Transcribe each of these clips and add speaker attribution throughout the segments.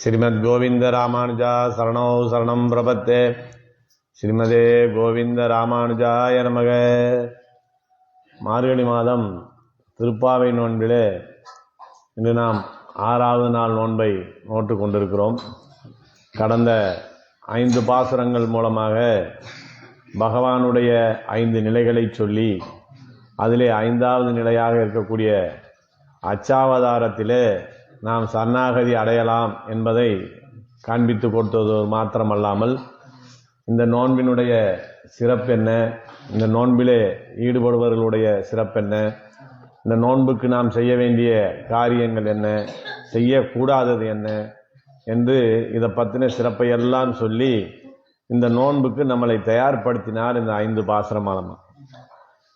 Speaker 1: ஸ்ரீமத் கோவிந்த ராமானுஜா சரணோ சரணம் பிரபத்தே. ஸ்ரீமதே கோவிந்த ராமானுஜாய நமக. மார்கழி மாதம் திருப்பாவை நோன்பிலே இன்று நாம் 6வது நாள் நோன்பை நோட்டு கொண்டிருக்கிறோம். கடந்த 5 பாசுரங்கள் மூலமாக பகவானுடைய 5 நிலைகளை சொல்லி அதிலே 5வது நிலையாக இருக்கக்கூடிய அச்சாவதாரத்திலே நாம் சரணாகதி அடையலாம் என்பதை காண்பித்து கொடுத்தது மாத்திரமல்லாமல் இந்த நோன்பினுடைய சிறப்பென்ன, இந்த நோன்பிலே ஈடுபடுபவர்களுடைய சிறப்பென்ன, இந்த நோன்புக்கு நாம் செய்ய வேண்டிய காரியங்கள் என்ன, செய்யக்கூடாதது என்ன என்று இதை பற்றின சிறப்பையெல்லாம் சொல்லி இந்த நோன்புக்கு நம்மளை தயார்படுத்தினார் இந்த 5 பாசுரமானமா.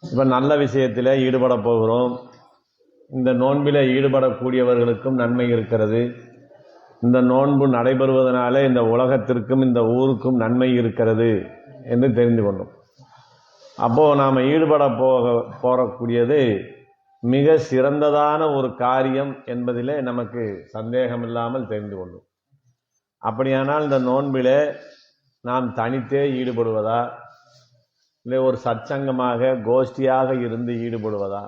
Speaker 1: இப்போ நல்ல விஷயத்தில் ஈடுபட போகிறோம். இந்த நோன்பில் ஈடுபடக்கூடியவர்களுக்கும் நன்மை இருக்கிறது. இந்த நோன்பு நடைபெறுவதனால இந்த உலகத்திற்கும் இந்த ஊருக்கும் நன்மை இருக்கிறது என்று தெரிந்து கொண்டோம். அப்போது நாம் ஈடுபட போகக்கூடியது மிக சிறந்ததான ஒரு காரியம் என்பதிலே நமக்கு சந்தேகமில்லாமல் தெரிந்து கொண்டோம். அப்படியானால் இந்த நோன்பிலே நாம் தனித்தே ஈடுபடுவதா, இல்லை ஒரு சற்சங்கமாக கோஷ்டியாக இருந்து ஈடுபடுவதா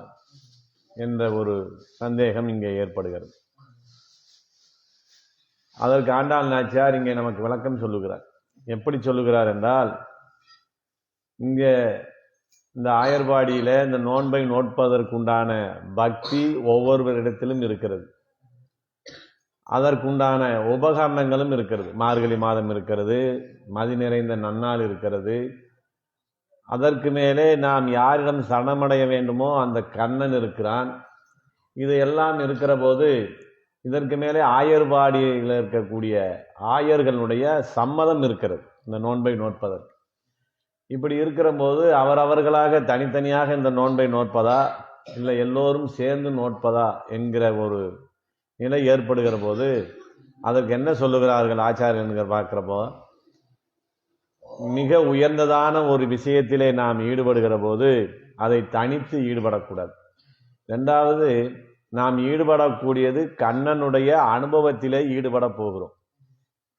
Speaker 1: என்ற ஒரு சந்தேகம் இங்கே ஏற்படுகிறது. அதற்கு ஆண்டாள் நாச்சியார் இங்கே நமக்கு விளக்கம் சொல்லுகிறார். எப்படி சொல்லுகிறார் என்றால், இங்கே இந்த ஆயர்பாடியில் இந்த நோன்பை நோட்பதற்குண்டான பக்தி ஒவ்வொருவரிடத்திலும் இருக்கிறது. அதற்குண்டான உபகரணங்களும் இருக்கிறது. மார்கழி மாதம் இருக்கிறது, மதி நிறைந்த நன்னாள் இருக்கிறது. அதற்கு மேலே நாம் யாரிடம் சரணமடைய வேண்டுமோ அந்த கண்ணன் இருக்கிறான். இதையெல்லாம் இருக்கிற போது இதற்கு மேலே ஆயர்பாடியில் இருக்கக்கூடிய ஆயர்களுடைய சம்மதம் இருக்கிறது இந்த நோன்பை நோட்பதற்கு. இப்படி இருக்கிற போது அவரவர்களாக தனித்தனியாக இந்த நோன்பை நோட்பதா, இல்லை எல்லோரும் சேர்ந்து நோட்பதா என்கிற ஒரு நிலை ஏற்படுகிற போது அதற்கு என்ன சொல்லுகிறார்கள் ஆச்சாரியர்கள் பார்க்கிறப்போ, மிக உயர்ந்ததான ஒரு விஷயத்திலே நாம் ஈடுபடுகிற போது அதை தனித்து ஈடுபடக்கூடாது. 2வது, நாம் ஈடுபடக்கூடியது கண்ணனுடைய அனுபவத்திலே ஈடுபட போகிறோம்.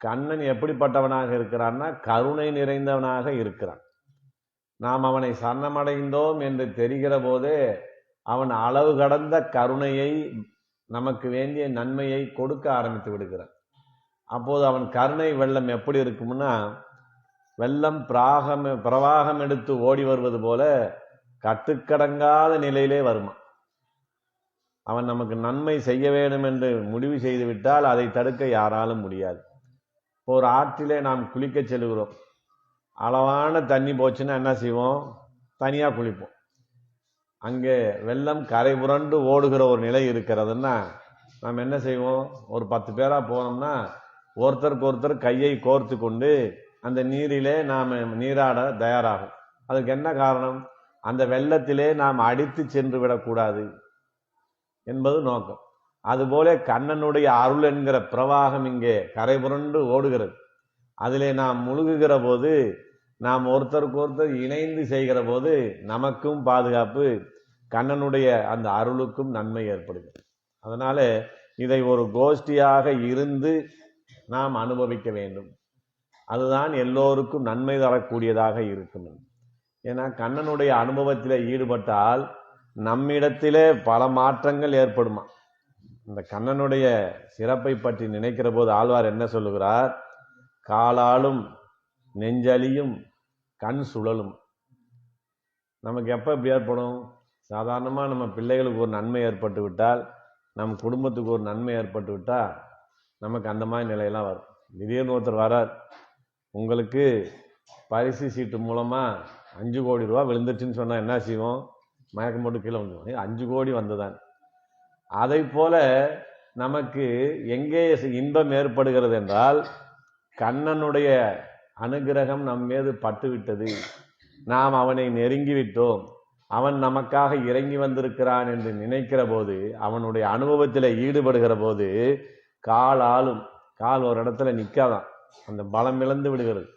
Speaker 1: கண்ணன் எப்படிப்பட்டவனாக இருக்கிறான்னா கருணை நிறைந்தவனாக இருக்கிறான். நாம் அவனை சரணமடைந்தோம் என்று தெரிகிற போதே அவன் அளவு கடந்த கருணையை, நமக்கு வேண்டிய நன்மையை கொடுக்க ஆரம்பித்து விடுகிறான். அப்போது அவன் கருணை வெள்ளம் எப்படி இருக்கும்னா, வெள்ளம் பிரவாகம் எடுத்து ஓடி வருவது போல கட்டுக்கடங்காத நிலையிலே வருமா. அவன் நமக்கு நன்மை செய்ய வேண்டும் என்று முடிவு செய்து விட்டால் அதை தடுக்க யாராலும் முடியாது. ஒரு ஆற்றிலே நாம் குளிக்க செல்கிறோம். அளவான தண்ணி போச்சுன்னா என்ன செய்வோம்? தனியாக குளிப்போம். அங்கே வெள்ளம் கரை புரண்டு ஓடுகிற ஒரு நிலை இருக்கிறதுன்னா நாம் என்ன செய்வோம்? ஒரு 10 பேராக போனோம்னா ஒருத்தருக்கு ஒருத்தர் கையை கோர்த்து கொண்டு அந்த நீரிலே நாம் நீராட தயாராகும். அதுக்கு என்ன காரணம்? அந்த வெள்ளத்திலே நாம் அடித்து சென்று விடக்கூடாது என்பது நோக்கம். அதுபோல கண்ணனுடைய அருள் என்கிற பிரவாகம் இங்கே கரை புரண்டு ஓடுகிறது. அதிலே நாம் முழுகுகிற போது, நாம் ஒருத்தருக்கு ஒருத்தர் இணைந்து செய்கிற போது நமக்கும் பாதுகாப்பு, கண்ணனுடைய அந்த அருளுக்கும் நன்மை ஏற்படுகிறது. அதனால இதை ஒரு கோஷ்டியாக இருந்து நாம் அனுபவிக்க வேண்டும். அதுதான் எல்லோருக்கும் நன்மை தரக்கூடியதாக இருக்கும். ஏன்னா கண்ணனுடைய அனுபவத்தில் ஈடுபட்டால் நம்மிடத்திலே பல மாற்றங்கள் ஏற்படுமா. இந்த கண்ணனுடைய சிறப்பை பற்றி நினைக்கிற போது ஆழ்வார் என்ன சொல்லுகிறார்? காலாலும் நெஞ்சலியும் கண் சுழலும். நமக்கு எப்போ இப்படி ஏற்படும்? சாதாரணமாக நம்ம பிள்ளைகளுக்கு ஒரு நன்மை ஏற்பட்டு விட்டால், நம் குடும்பத்துக்கு ஒரு நன்மை ஏற்பட்டு விட்டால் நமக்கு அந்த மாதிரி நிலையெல்லாம் வரும். திடீர்னு ஒருத்தர் வரார், உங்களுக்கு பரிசு சீட்டு மூலமாக 5 கோடி ரூபா விழுந்துருச்சுன்னு சொன்னால் என்ன செய்வோம்? மயக்கம் போட்டு கீழே வந்துடுவோம். 5 கோடி வந்துதான். அதை போல நமக்கு எங்கே இன்பம் ஏற்படுகிறது என்றால், கண்ணனுடைய அனுகிரகம் நம் மீது பட்டுவிட்டது, நாம் அவனை நெருங்கிவிட்டோம், அவன் நமக்காக இறங்கி வந்திருக்கிறான் என்று நினைக்கிற போது, அவனுடைய அனுபவத்தில் ஈடுபடுகிற போது காலாலும், கால் ஒரு இடத்துல நிற்காதான், அந்த பலம் இழந்து விடுகிறது.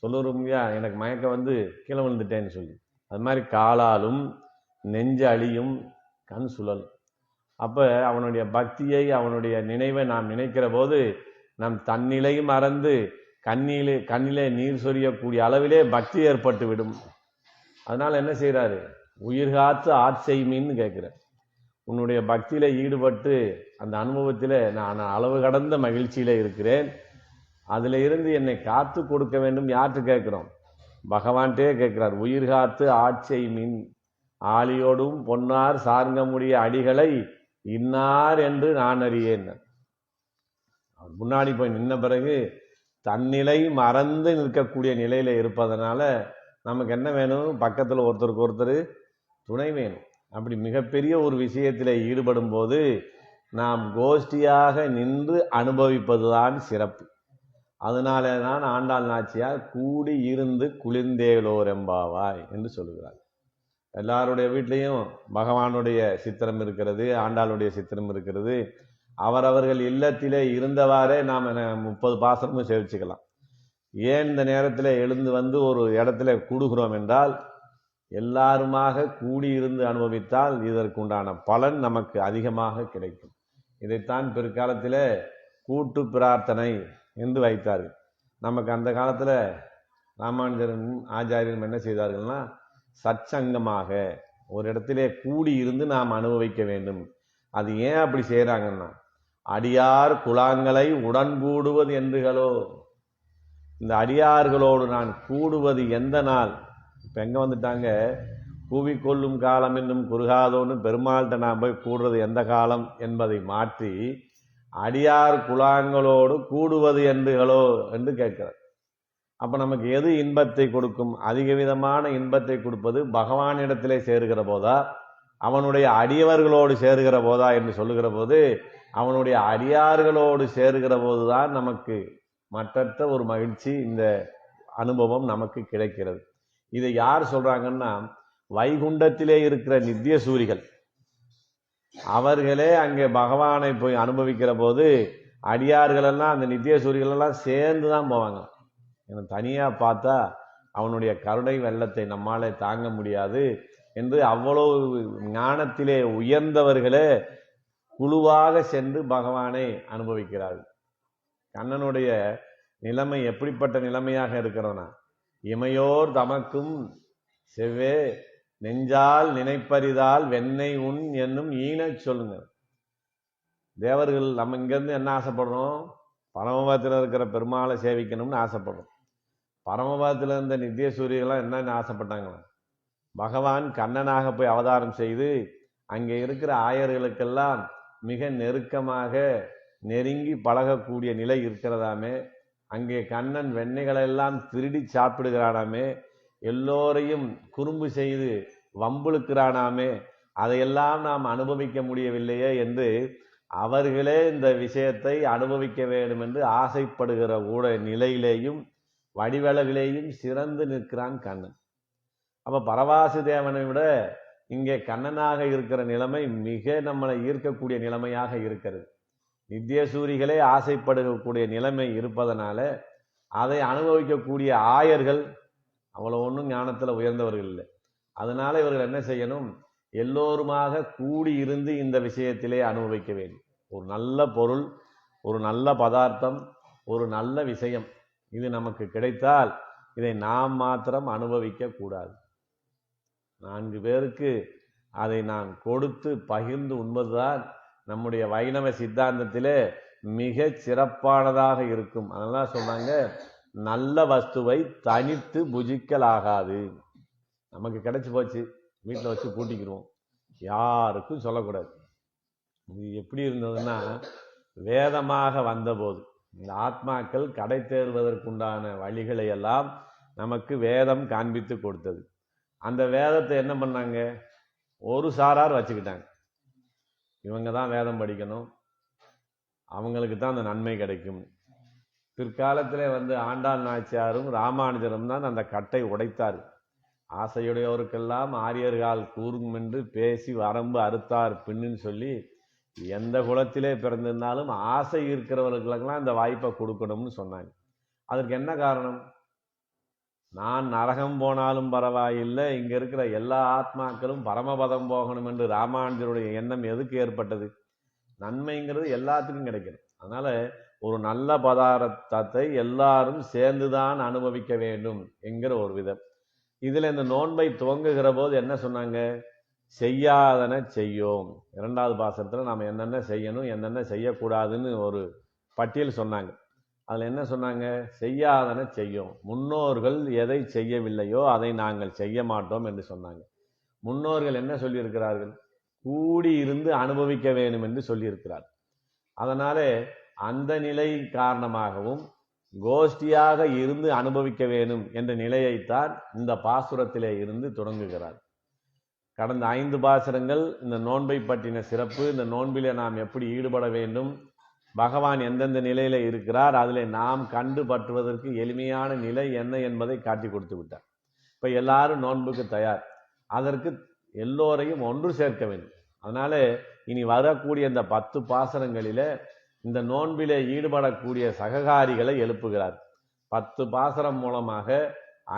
Speaker 1: சொல்லுறோம்யா, எனக்கு மயக்கம் வந்து கீழே விழுந்துட்டேன்னு சொல்லி. அது மாதிரி காலாலும் நெஞ்சு அழியும் கண் சுழலும். அப்போ அவனுடைய பக்தியை, அவனுடைய நினைவை நாம் நினைக்கிற போது நம் தன்னிலை மறந்து கண்ணிலே நீர் சொரியக்கூடிய அளவிலே பக்தி ஏற்பட்டு விடும். அதனால என்ன செய்யறாரு? உயிர் காத்து ஆட்செய்மின்னு கேட்கிறார். உன்னுடைய பக்தியில ஈடுபட்டு அந்த அனுபவத்தில நான் அளவு கடந்த மகிழ்ச்சியில இருக்கிறேன், அதுல இருந்து என்னை காத்து கொடுக்க வேண்டும். யார்ட்டு கேட்கிறோம்? பகவான்கிட்டே கேட்கிறார். உயிர் காத்து ஆட்செய்மின் ஆளியோடும் பொன்னார் சார்ங்கமுடைய அடிகளை இன்னார் என்று நான் அறியேன். முன்னாடி போய் நின்ன பிறகு தன்னிலை மறந்து நிற்கக்கூடிய நிலையில இருப்பதனால நமக்கு என்ன வேணும்? பக்கத்துல ஒருத்தருக்கு ஒருத்தர் துணை வேணும். அப்படி மிகப்பெரிய ஒரு விஷயத்தில் ஈடுபடும் போது நாம் கோஷ்டியாக நின்று அனுபவிப்பதுதான் சிறப்பு. அதனால தான் ஆண்டாள் நாச்சியார் கூடி இருந்து குளிர்ந்தேலோரெம்பாவாய் என்று சொல்லுகிறார். எல்லாருடைய வீட்லேயும் பகவானுடைய சித்திரம் இருக்கிறது, ஆண்டாளுடைய சித்திரம் இருக்கிறது. அவரவர்கள் இல்லத்திலே இருந்தவாறே நாம் 30 பாசனமும் சேவிச்சுக்கலாம். ஏன் இந்த நேரத்தில் எழுந்து வந்து ஒரு இடத்துல கூடுகிறோம் என்றால், எல்லாருமாக கூடியிருந்து அனுபவித்தால் இதற்குண்டான பலன் நமக்கு அதிகமாக கிடைக்கும். இதைத்தான் பிற்காலத்தில் கூட்டு பிரார்த்தனை என்று வைத்தார்கள். நமக்கு அந்த காலத்தில் ராமானுஜரும் ஆச்சாரியரும் என்ன செய்தார்கள்னா, சச்சங்கமாக ஒரு இடத்திலே கூடியிருந்து நாம் அனுபவிக்க வேண்டும். அது ஏன் அப்படி செய்கிறாங்கன்னா, அடியார் குலாங்களை உடன் கூடுவது என்றுகளோ, இந்த அடியார்களோடு நான் கூடுவது எந்த நாள்? இப்போ எங்கே வந்துட்டாங்க? கூவிக்கொள்ளும் காலம் என்னும் குறுகாதோன்னு பெருமாள்கிட்ட நான் போய் கூடுறது எந்த காலம் என்பதை மாற்றி அடியார் குலாங்களோடு கூடுவது என்றுகளோ என்று கேட்கிறார். அப்போ நமக்கு எது இன்பத்தை கொடுக்கும்? அதிக விதமான இன்பத்தை கொடுப்பது பகவானிடத்திலே சேருகிற போதா, அவனுடைய அடியவர்களோடு சேருகிற போதா என்று சொல்லுகிற போது, அவனுடைய அடியார்களோடு சேருகிற போதுதான் நமக்கு மற்றற்ற ஒரு மகிழ்ச்சி, இந்த அனுபவம் நமக்கு கிடைக்கிறது. இதை யார் சொல்றாங்கன்னா, வைகுண்டத்திலே இருக்கிற நித்திய சூரிகள் அவர்களே அங்கே பகவானை போய் அனுபவிக்கிற போது அடியார்கள் எல்லாம் அந்த நித்திய சூரிகள் எல்லாம் சேர்ந்து தான் போவாங்க. எனக்கு தனியா பார்த்தா அவனுடைய கருணை வெள்ளத்தை நம்மாலே தாங்க முடியாது என்று அவ்வளவு ஞானத்திலே உயர்ந்தவர்களே குழுவாக சென்று பகவானை அனுபவிக்கிறார்கள். கண்ணனுடைய நிலைமை எப்படிப்பட்ட நிலைமையாக இருக்கிறோன்னா, இமையோர் தமக்கும் செவ்வே நெஞ்சால் நினைப்பரிதால் வெண்ணெய் உண் என்னும் ஈன சொல்லுங்க. தேவர்கள் நம்ம இங்கேருந்து என்ன ஆசைப்படுறோம்? பரமபதத்தில் இருக்கிற பெருமாளை சேவிக்கணும்னு ஆசைப்படுறோம். பரமபதத்தில் இருந்த நித்திய சூரியெல்லாம் என்னன்னு ஆசைப்பட்டாங்களா? பகவான் கண்ணனாக போய் அவதாரம் செய்து அங்கே இருக்கிற ஆயர்களுக்கெல்லாம் மிக நெருக்கமாக நெருங்கி பழகக்கூடிய நிலை இருக்கிறதாமே, அங்கே கண்ணன் வெண்ணெய்களெல்லாம் திருடி சாப்பிடுகிறானாமே, எல்லோரையும் குறும்பு செய்து வம்புழுக்கிறானாமே, அதையெல்லாம் நாம் அனுபவிக்க முடியவில்லையே என்று அவர்களே இந்த விஷயத்தை அனுபவிக்க வேண்டும் என்று ஆசைப்படுகிற கூட நிலையிலேயும் வடிவழகிலேயும் சிறந்து நிற்கிறான் கண்ணன். அப்ப பரவாசு தேவனை விட இங்கே கண்ணனாக இருக்கிற நிலைமை மிக நம்மளை ஈர்க்கக்கூடிய நிலைமையாக இருக்கிறது. நித்திய சூரிகளே ஆசைப்படக்கூடிய நிலைமை இருப்பதனால அதை அனுபவிக்கக்கூடிய ஆயர்கள் அவ்வளோ ஒன்றும் ஞானத்தில் உயர்ந்தவர்கள் இல்லை. அதனால இவர்கள் என்ன செய்யணும்? எல்லோருமாக கூடி இருந்து இந்த விஷயத்திலே அனுபவிக்க வேண்டும். ஒரு நல்ல பொருள், ஒரு நல்ல பதார்த்தம், ஒரு நல்ல விஷயம் இது நமக்கு கிடைத்தால் இதை நாம் மாத்திரம் அனுபவிக்க கூடாது. 4 பேருக்கு அதை நான் கொடுத்து பகிர்ந்து உண்பதுதான் நம்முடைய வைணவ சித்தாந்தத்திலே மிக சிறப்பானதாக இருக்கும். அதெல்லாம் சொன்னாங்க, நல்ல வஸ்துவை தனித்து புஜிக்கலாகாது. நமக்கு கிடைச்சி போச்சு, வீட்டில் வச்சு பூட்டிக்கிறோம், யாருக்கும் சொல்லக்கூடாது. இது எப்படி இருந்ததுன்னா, வேதமாக வந்தபோது இந்த ஆத்மாக்கள் கடை தேர்வதற்குண்டான வழிகளை எல்லாம் நமக்கு வேதம் காண்பித்து கொடுத்தது. அந்த வேதத்தை என்ன பண்ணாங்க? ஒரு சாரார் வச்சுக்கிட்டாங்க. இவங்க தான் வேதம் படிக்கணும், அவங்களுக்கு தான் அந்த நன்மை கிடைக்கும். பிற்காலத்தில் ஆண்டாள் நாச்சியாரும் ராமானுஜரும் தான் அந்த கட்டை உடைத்தார். ஆசையுடையவருக்கெல்லாம் ஆரியர்கள் கூறும் என்று பேசி வரம்பு அறுத்தார் பின்னுன்னு சொல்லி, எந்த குலத்திலே பிறந்திருந்தாலும் ஆசை இருக்கிறவர்களுக்கெல்லாம் இந்த வாய்ப்பை கொடுக்கணும்னு சொன்னாங்க. அதற்கு என்ன காரணம்? நான் நரகம் போனாலும் பரவாயில்லை, இங்க இருக்கிற எல்லா ஆத்மாக்களும் பரமபதம் போகணும் என்று ராமானுஜருடைய எண்ணம் எதுக்கு ஏற்பட்டது? நன்மைங்கிறது எல்லாத்துக்கும் கிடைக்கணும். அதனால ஒரு நல்ல பதார்த்தத்தை எல்லாரும் சேர்ந்துதான் அனுபவிக்க வேண்டும் என்கிற ஒரு விதம். இதுல இந்த நோன்பை துவங்குகிற போது என்ன சொன்னாங்க? செய்யாதன செய்யோம். 2வது பாசத்துல நாம என்னென்ன செய்யணும் என்னென்ன செய்யக்கூடாதுன்னு ஒரு பட்டியல் சொன்னாங்க. அதுல என்ன சொன்னாங்க? செய்யாதன செய்யும். முன்னோர்கள் எதை செய்யவில்லையோ அதை நாங்கள் செய்ய மாட்டோம் என்று சொன்னாங்க. முன்னோர்கள் என்ன சொல்லியிருக்கிறார்கள்? கூடி இருந்து அனுபவிக்க வேண்டும் என்று சொல்லியிருக்கிறார். அதனால அந்த நிலை காரணமாகவும் கோஷ்டியாக இருந்து அனுபவிக்க வேண்டும் என்ற நிலையைத்தான் இந்த பாசுரத்திலே இருந்து தொடங்குகிறார். கடந்த 5 பாசுரங்கள் இந்த நோன்பை பற்றின சிறப்பு, இந்த நோன்பிலே நாம் எப்படி ஈடுபட வேண்டும், பகவான் எந்தெந்த நிலையில இருக்கிறார், அதிலே நாம் கண்டு பற்றுவதற்கு எளிமையான நிலை என்ன என்பதை காட்டி கொடுத்து விட்டார். இப்ப எல்லாரும் நோன்புக்கு தயார். அதற்கு எல்லோரையும் ஒன்று சேர்க்க வேண்டும். அதனால இனி வரக்கூடிய இந்த 10 பாசரங்களில இந்த நோன்பிலே ஈடுபடக்கூடிய சககாரிகளை எழுப்புகிறார். 10 பாசரம் மூலமாக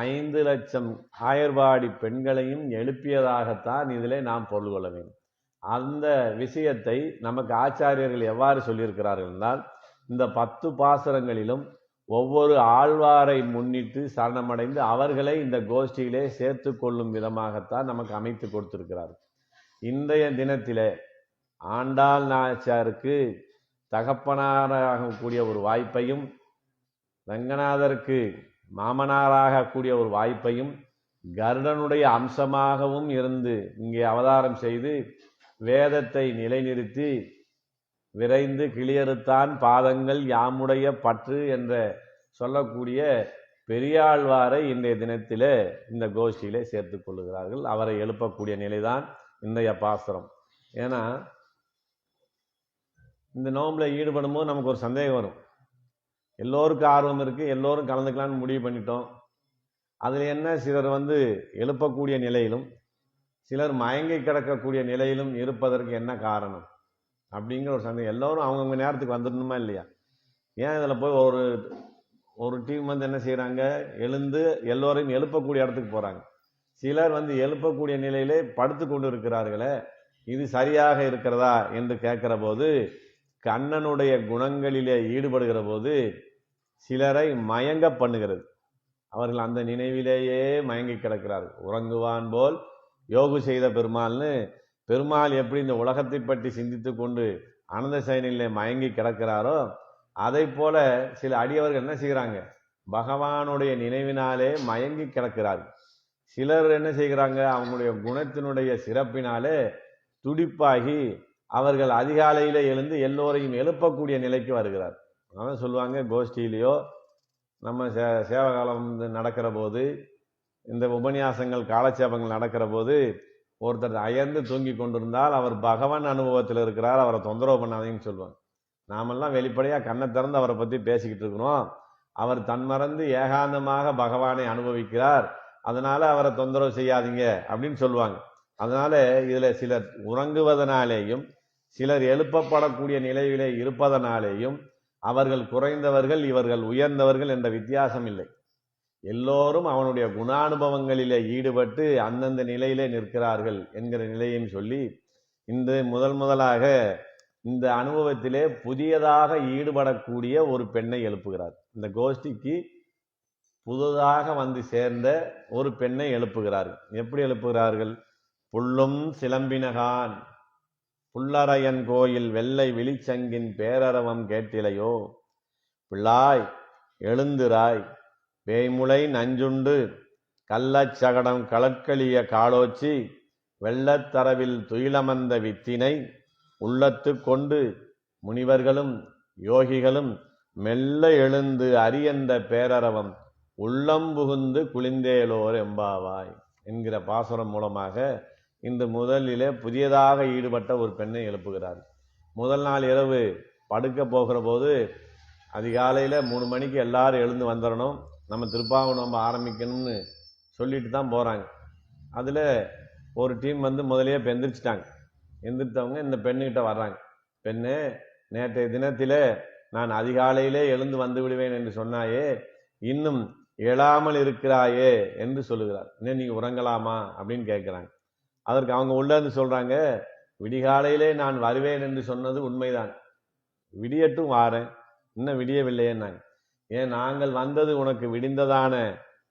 Speaker 1: 5 லட்சம் ஆயர்வாடி பெண்களையும் எழுப்பியதாகத்தான் இதிலே நாம் பொருள் கொள்ள வேண்டும். அந்த விஷயத்தை நமக்கு ஆச்சாரியர்கள் எவ்வாறு சொல்லியிருக்கிறார்கள் என்றால், இந்த 10 பாசுரங்களிலும் ஒவ்வொரு ஆழ்வாரை முன்னிட்டு சரணமடைந்து அவர்களை இந்த கோஷ்டியிலே சேர்த்து கொள்ளும் விதமாகத்தான் நமக்கு அமைத்து கொடுத்திருக்கிறார். இன்றைய தினத்திலே ஆண்டாள் நாச்சியாருக்கு தகப்பனாராகக்கூடிய ஒரு வாய்ப்பையும், ரங்கநாதருக்கு மாமனாராகக்கூடிய ஒரு வாய்ப்பையும், கருடனுடைய அம்சமாகவும் இருந்து இங்கே அவதாரம் செய்து வேதத்தை நிலைநிறுத்தி விரைந்து கிளியறுத்தான் பாதங்கள் யாமுடைய பற்று என்ற சொல்லக்கூடிய பெரியாழ்வாரை இன்றைய தினத்திலே இந்த கோஷ்டியிலே சேர்த்து கொள்ளுகிறார்கள். அவரை எழுப்பக்கூடிய நிலைதான் இன்றைய பாசுரம். ஏன்னா இந்த நோம்புல ஈடுபடும் போது நமக்கு ஒரு சந்தேகம் வரும். எல்லோருக்கும் ஆர்வம் இருக்கு, எல்லோரும் கலந்துக்கலான்னு முடிவு பண்ணிட்டோம். அதுல என்ன, சிலர் எழுப்பக்கூடிய நிலையிலும் சிலர் மயங்கி கிடக்கக்கூடிய நிலையிலும் இருப்பதற்கு என்ன காரணம் அப்படிங்கிற ஒரு சந்தேகம். எல்லோரும் அவங்கவுங்க நேரத்துக்கு வந்துடணுமா இல்லையா? ஏன் இதில் போய் ஒரு டீம் என்ன செய்கிறாங்க, எழுந்து எல்லோரையும் எழுப்பக்கூடிய இடத்துக்கு போகிறாங்க. சிலர் எழுப்பக்கூடிய நிலையிலே படுத்து கொண்டு இருக்கிறார்களே, இது சரியாக இருக்கிறதா என்று கேட்கிற போது, கண்ணனுடைய குணங்களிலே ஈடுபடுகிற போது சிலரை மயங்க பண்ணுகிறது. அவர்கள் அந்த நினைவிலேயே மயங்கி கிடக்கிறார்கள். உறங்குவான் போல் யோகு செய்த பெருமாள்னு, பெருமாள் எப்படி இந்த உலகத்தை பற்றி சிந்தித்து கொண்டு ஆனந்த சயனிலே மயங்கி கிடக்கிறாரோ, அதை போல சில அடியவர்கள் என்ன செய்கிறாங்க, பகவானுடைய நினைவினாலே மயங்கி கிடக்கிறார்கள். சிலர் என்ன செய்கிறாங்க, அவங்களுடைய குணத்தினுடைய சிறப்பினாலே துடிப்பாகி அவர்கள் அதிகாலையில எழுந்து எல்லோரையும் எழுப்பக்கூடிய நிலைக்கு வருகிறார். அதான் சொல்லுவாங்க, கோஷ்டியிலேயோ நம்ம சேவகாலம் நடக்கிற போது, இந்த உபன்யாசங்கள் காலட்சேபங்கள் நடக்கிற போது ஒருத்தர் அயர்ந்து தூங்கி கொண்டிருந்தால் அவர் பகவான் அனுபவத்தில் இருக்கிறார், அவரை தொந்தரவு பண்ணாதீங்கன்னு சொல்லுவாங்க. நாமெல்லாம் வெளிப்படையாக கண்ணை திறந்து அவரை பற்றி பேசிக்கிட்டு இருக்கிறோம். அவர் தன்மறந்து ஏகாந்தமாக பகவானை அனுபவிக்கிறார், அதனால அவரை தொந்தரவு செய்யாதீங்க அப்படின்னு சொல்லுவாங்க. அதனால இதுல சிலர் உறங்குவதனாலேயும் சிலர் எழுப்பப்படக்கூடிய நிலையிலே இருப்பதனாலேயும் அவர்கள் குறைந்தவர்கள் இவர்கள் உயர்ந்தவர்கள் என்ற வித்தியாசம் இல்லை. எல்லோரும் அவனுடைய குணானுபவங்களிலே ஈடுபட்டு அந்தந்த நிலையிலே நிற்கிறார்கள் என்கிற நிலையையும் சொல்லி, இந்த முதலாக இந்த அனுபவத்திலே புதியதாக ஈடுபடக்கூடிய ஒரு பெண்ணை எழுப்புகிறார். இந்த கோஷ்டிக்கு புதிதாக சேர்ந்த ஒரு பெண்ணை எழுப்புகிறார்கள். எப்படி எழுப்புகிறார்கள்? புல்லும் சிலம்பினகான் புல்லரையன் கோயில் வெள்ளை விழிச்சங்கின் பேரரவம் கேட்டிலையோ, பிள்ளாய் எழுந்திராய், பேய்முளை நஞ்சுண்டு கள்ளச்சகடம் களற்களிய காலோச்சி வெள்ளத்தரவில் துயிலமர்ந்த வித்தினை உள்ளத்து கொண்டு முனிவர்களும் யோகிகளும் மெல்ல எழுந்து அரியந்த பேரரவம் உள்ளம் புகுந்து குளிந்தேலோர் எம்பாவாய் என்கிற பாசுரம் மூலமாக இந்த முதலிலே புதியதாக ஈடுபட்ட ஒரு பெண்ணை எழுப்புகிறார். முதல் நாள் இரவு படுக்க போகிற போது அதிகாலையில் 3 மணிக்கு எல்லாரும் எழுந்து வந்துடணும், நம்ம திருப்பாவனம் ஆரம்பிக்கணும்னு சொல்லிட்டு தான் போகிறாங்க. அதில் ஒரு டீம் முதலையே இப்போ எந்திரிச்சிட்டாங்க. எந்திரித்தவங்க இந்த பெண்ணுக்கிட்ட வர்றாங்க. பெண்ணு, நேற்றைய தினத்திலே நான் அதிகாலையிலே எழுந்து வந்து விடுவேன் என்று சொன்னாயே, இன்னும் எழாமல் இருக்கிறாயே என்று சொல்லுகிறார். இன்னும் நீங்க உறங்கலாமா அப்படின்னு கேட்கிறாங்க. அதற்கு அவங்க உள்ள இருந்து சொல்றாங்க, விடிகாலையிலே நான் வருவேன் என்று சொன்னது உண்மைதான், விடியட்டும் வாரேன், இன்னும் விடியவில்லையேன்னாங்க. ஏன் நாங்கள் வந்தது உனக்கு விடிந்ததான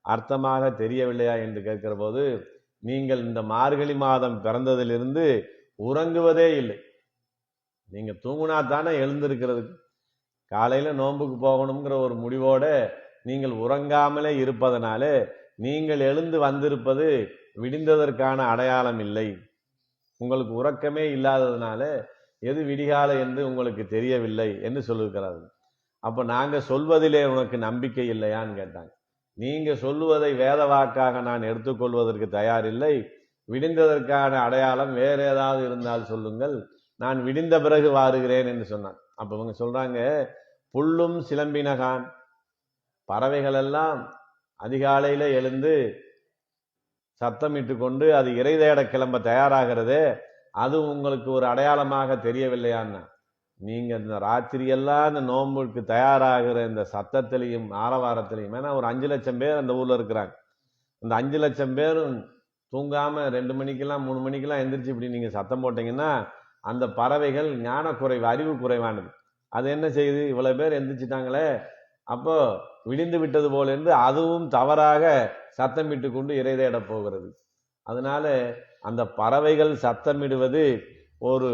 Speaker 1: அர்த்தமாக தெரியவில்லையா என்று கேட்கிற போது, நீங்கள் இந்த மார்கழி மாதம் பிறந்ததிலிருந்து உறங்குவதே இல்லை. நீங்க தூங்குனா தானே எழுந்திருக்கிறதுக்கு. காலையில நோன்புக்கு போகணுங்கிற ஒரு முடிவோட நீங்கள் உறங்காமலே இருப்பதனால நீங்கள் எழுந்து வந்திருப்பது விடிந்ததற்கான அடையாளம் இல்லை. உங்களுக்கு உறக்கமே இல்லாததுனால எது விடிகாலை என்று உங்களுக்கு தெரியவில்லை என்று சொல்லுகிறார்கள். அப்ப நாங்க சொல்வதிலே உனக்கு நம்பிக்கை இல்லையான்னு கேட்டாங்க. நீங்க சொல்லுவதை வேத வாக்காக நான் எடுத்துக்கொள்வதற்கு தயாரில்லை. விடிந்ததற்கான அடையாளம் வேற ஏதாவது இருந்தால் சொல்லுங்கள், நான் விடிந்த பிறகு வாருகிறேன் என்று சொன்னான். அப்ப இவங்க சொல்றாங்க, புல்லும் சிலம்பினகான், பறவைகள் எல்லாம் அதிகாலையில எழுந்து சத்தமிட்டு கொண்டு அது இறை தேட கிளம்ப தயாராகிறதே, அது உங்களுக்கு ஒரு அடையாளமாக தெரியவில்லையான்னா, நீங்க இந்த ராத்திரியெல்லாம் இந்த நோன்புக்கு தயாராகிற இந்த சத்தத்திலையும் ஆரவாரத்திலையும், ஏன்னா ஒரு 5 லட்சம் பேர் அந்த ஊர்ல இருக்கிறாங்க. அந்த 5 லட்சம் பேரும் தூங்காம 2 மணிக்கெல்லாம் 3 மணிக்கெல்லாம் எந்திரிச்சு இப்படி நீங்க சத்தம் போட்டீங்கன்னா, அந்த பறவைகள் ஞான குறைவு, அறிவு குறைவானது. அது என்ன செய்யுது, இவ்வளவு பேர் எந்திரிச்சிட்டாங்களே, அப்போ விடிந்து விட்டது போல என்று அதுவும் தவறாக சத்தமிட்டு கொண்டு இறை தேட போகிறது. அதனால அந்த பறவைகள் சத்தமிடுவது ஒரு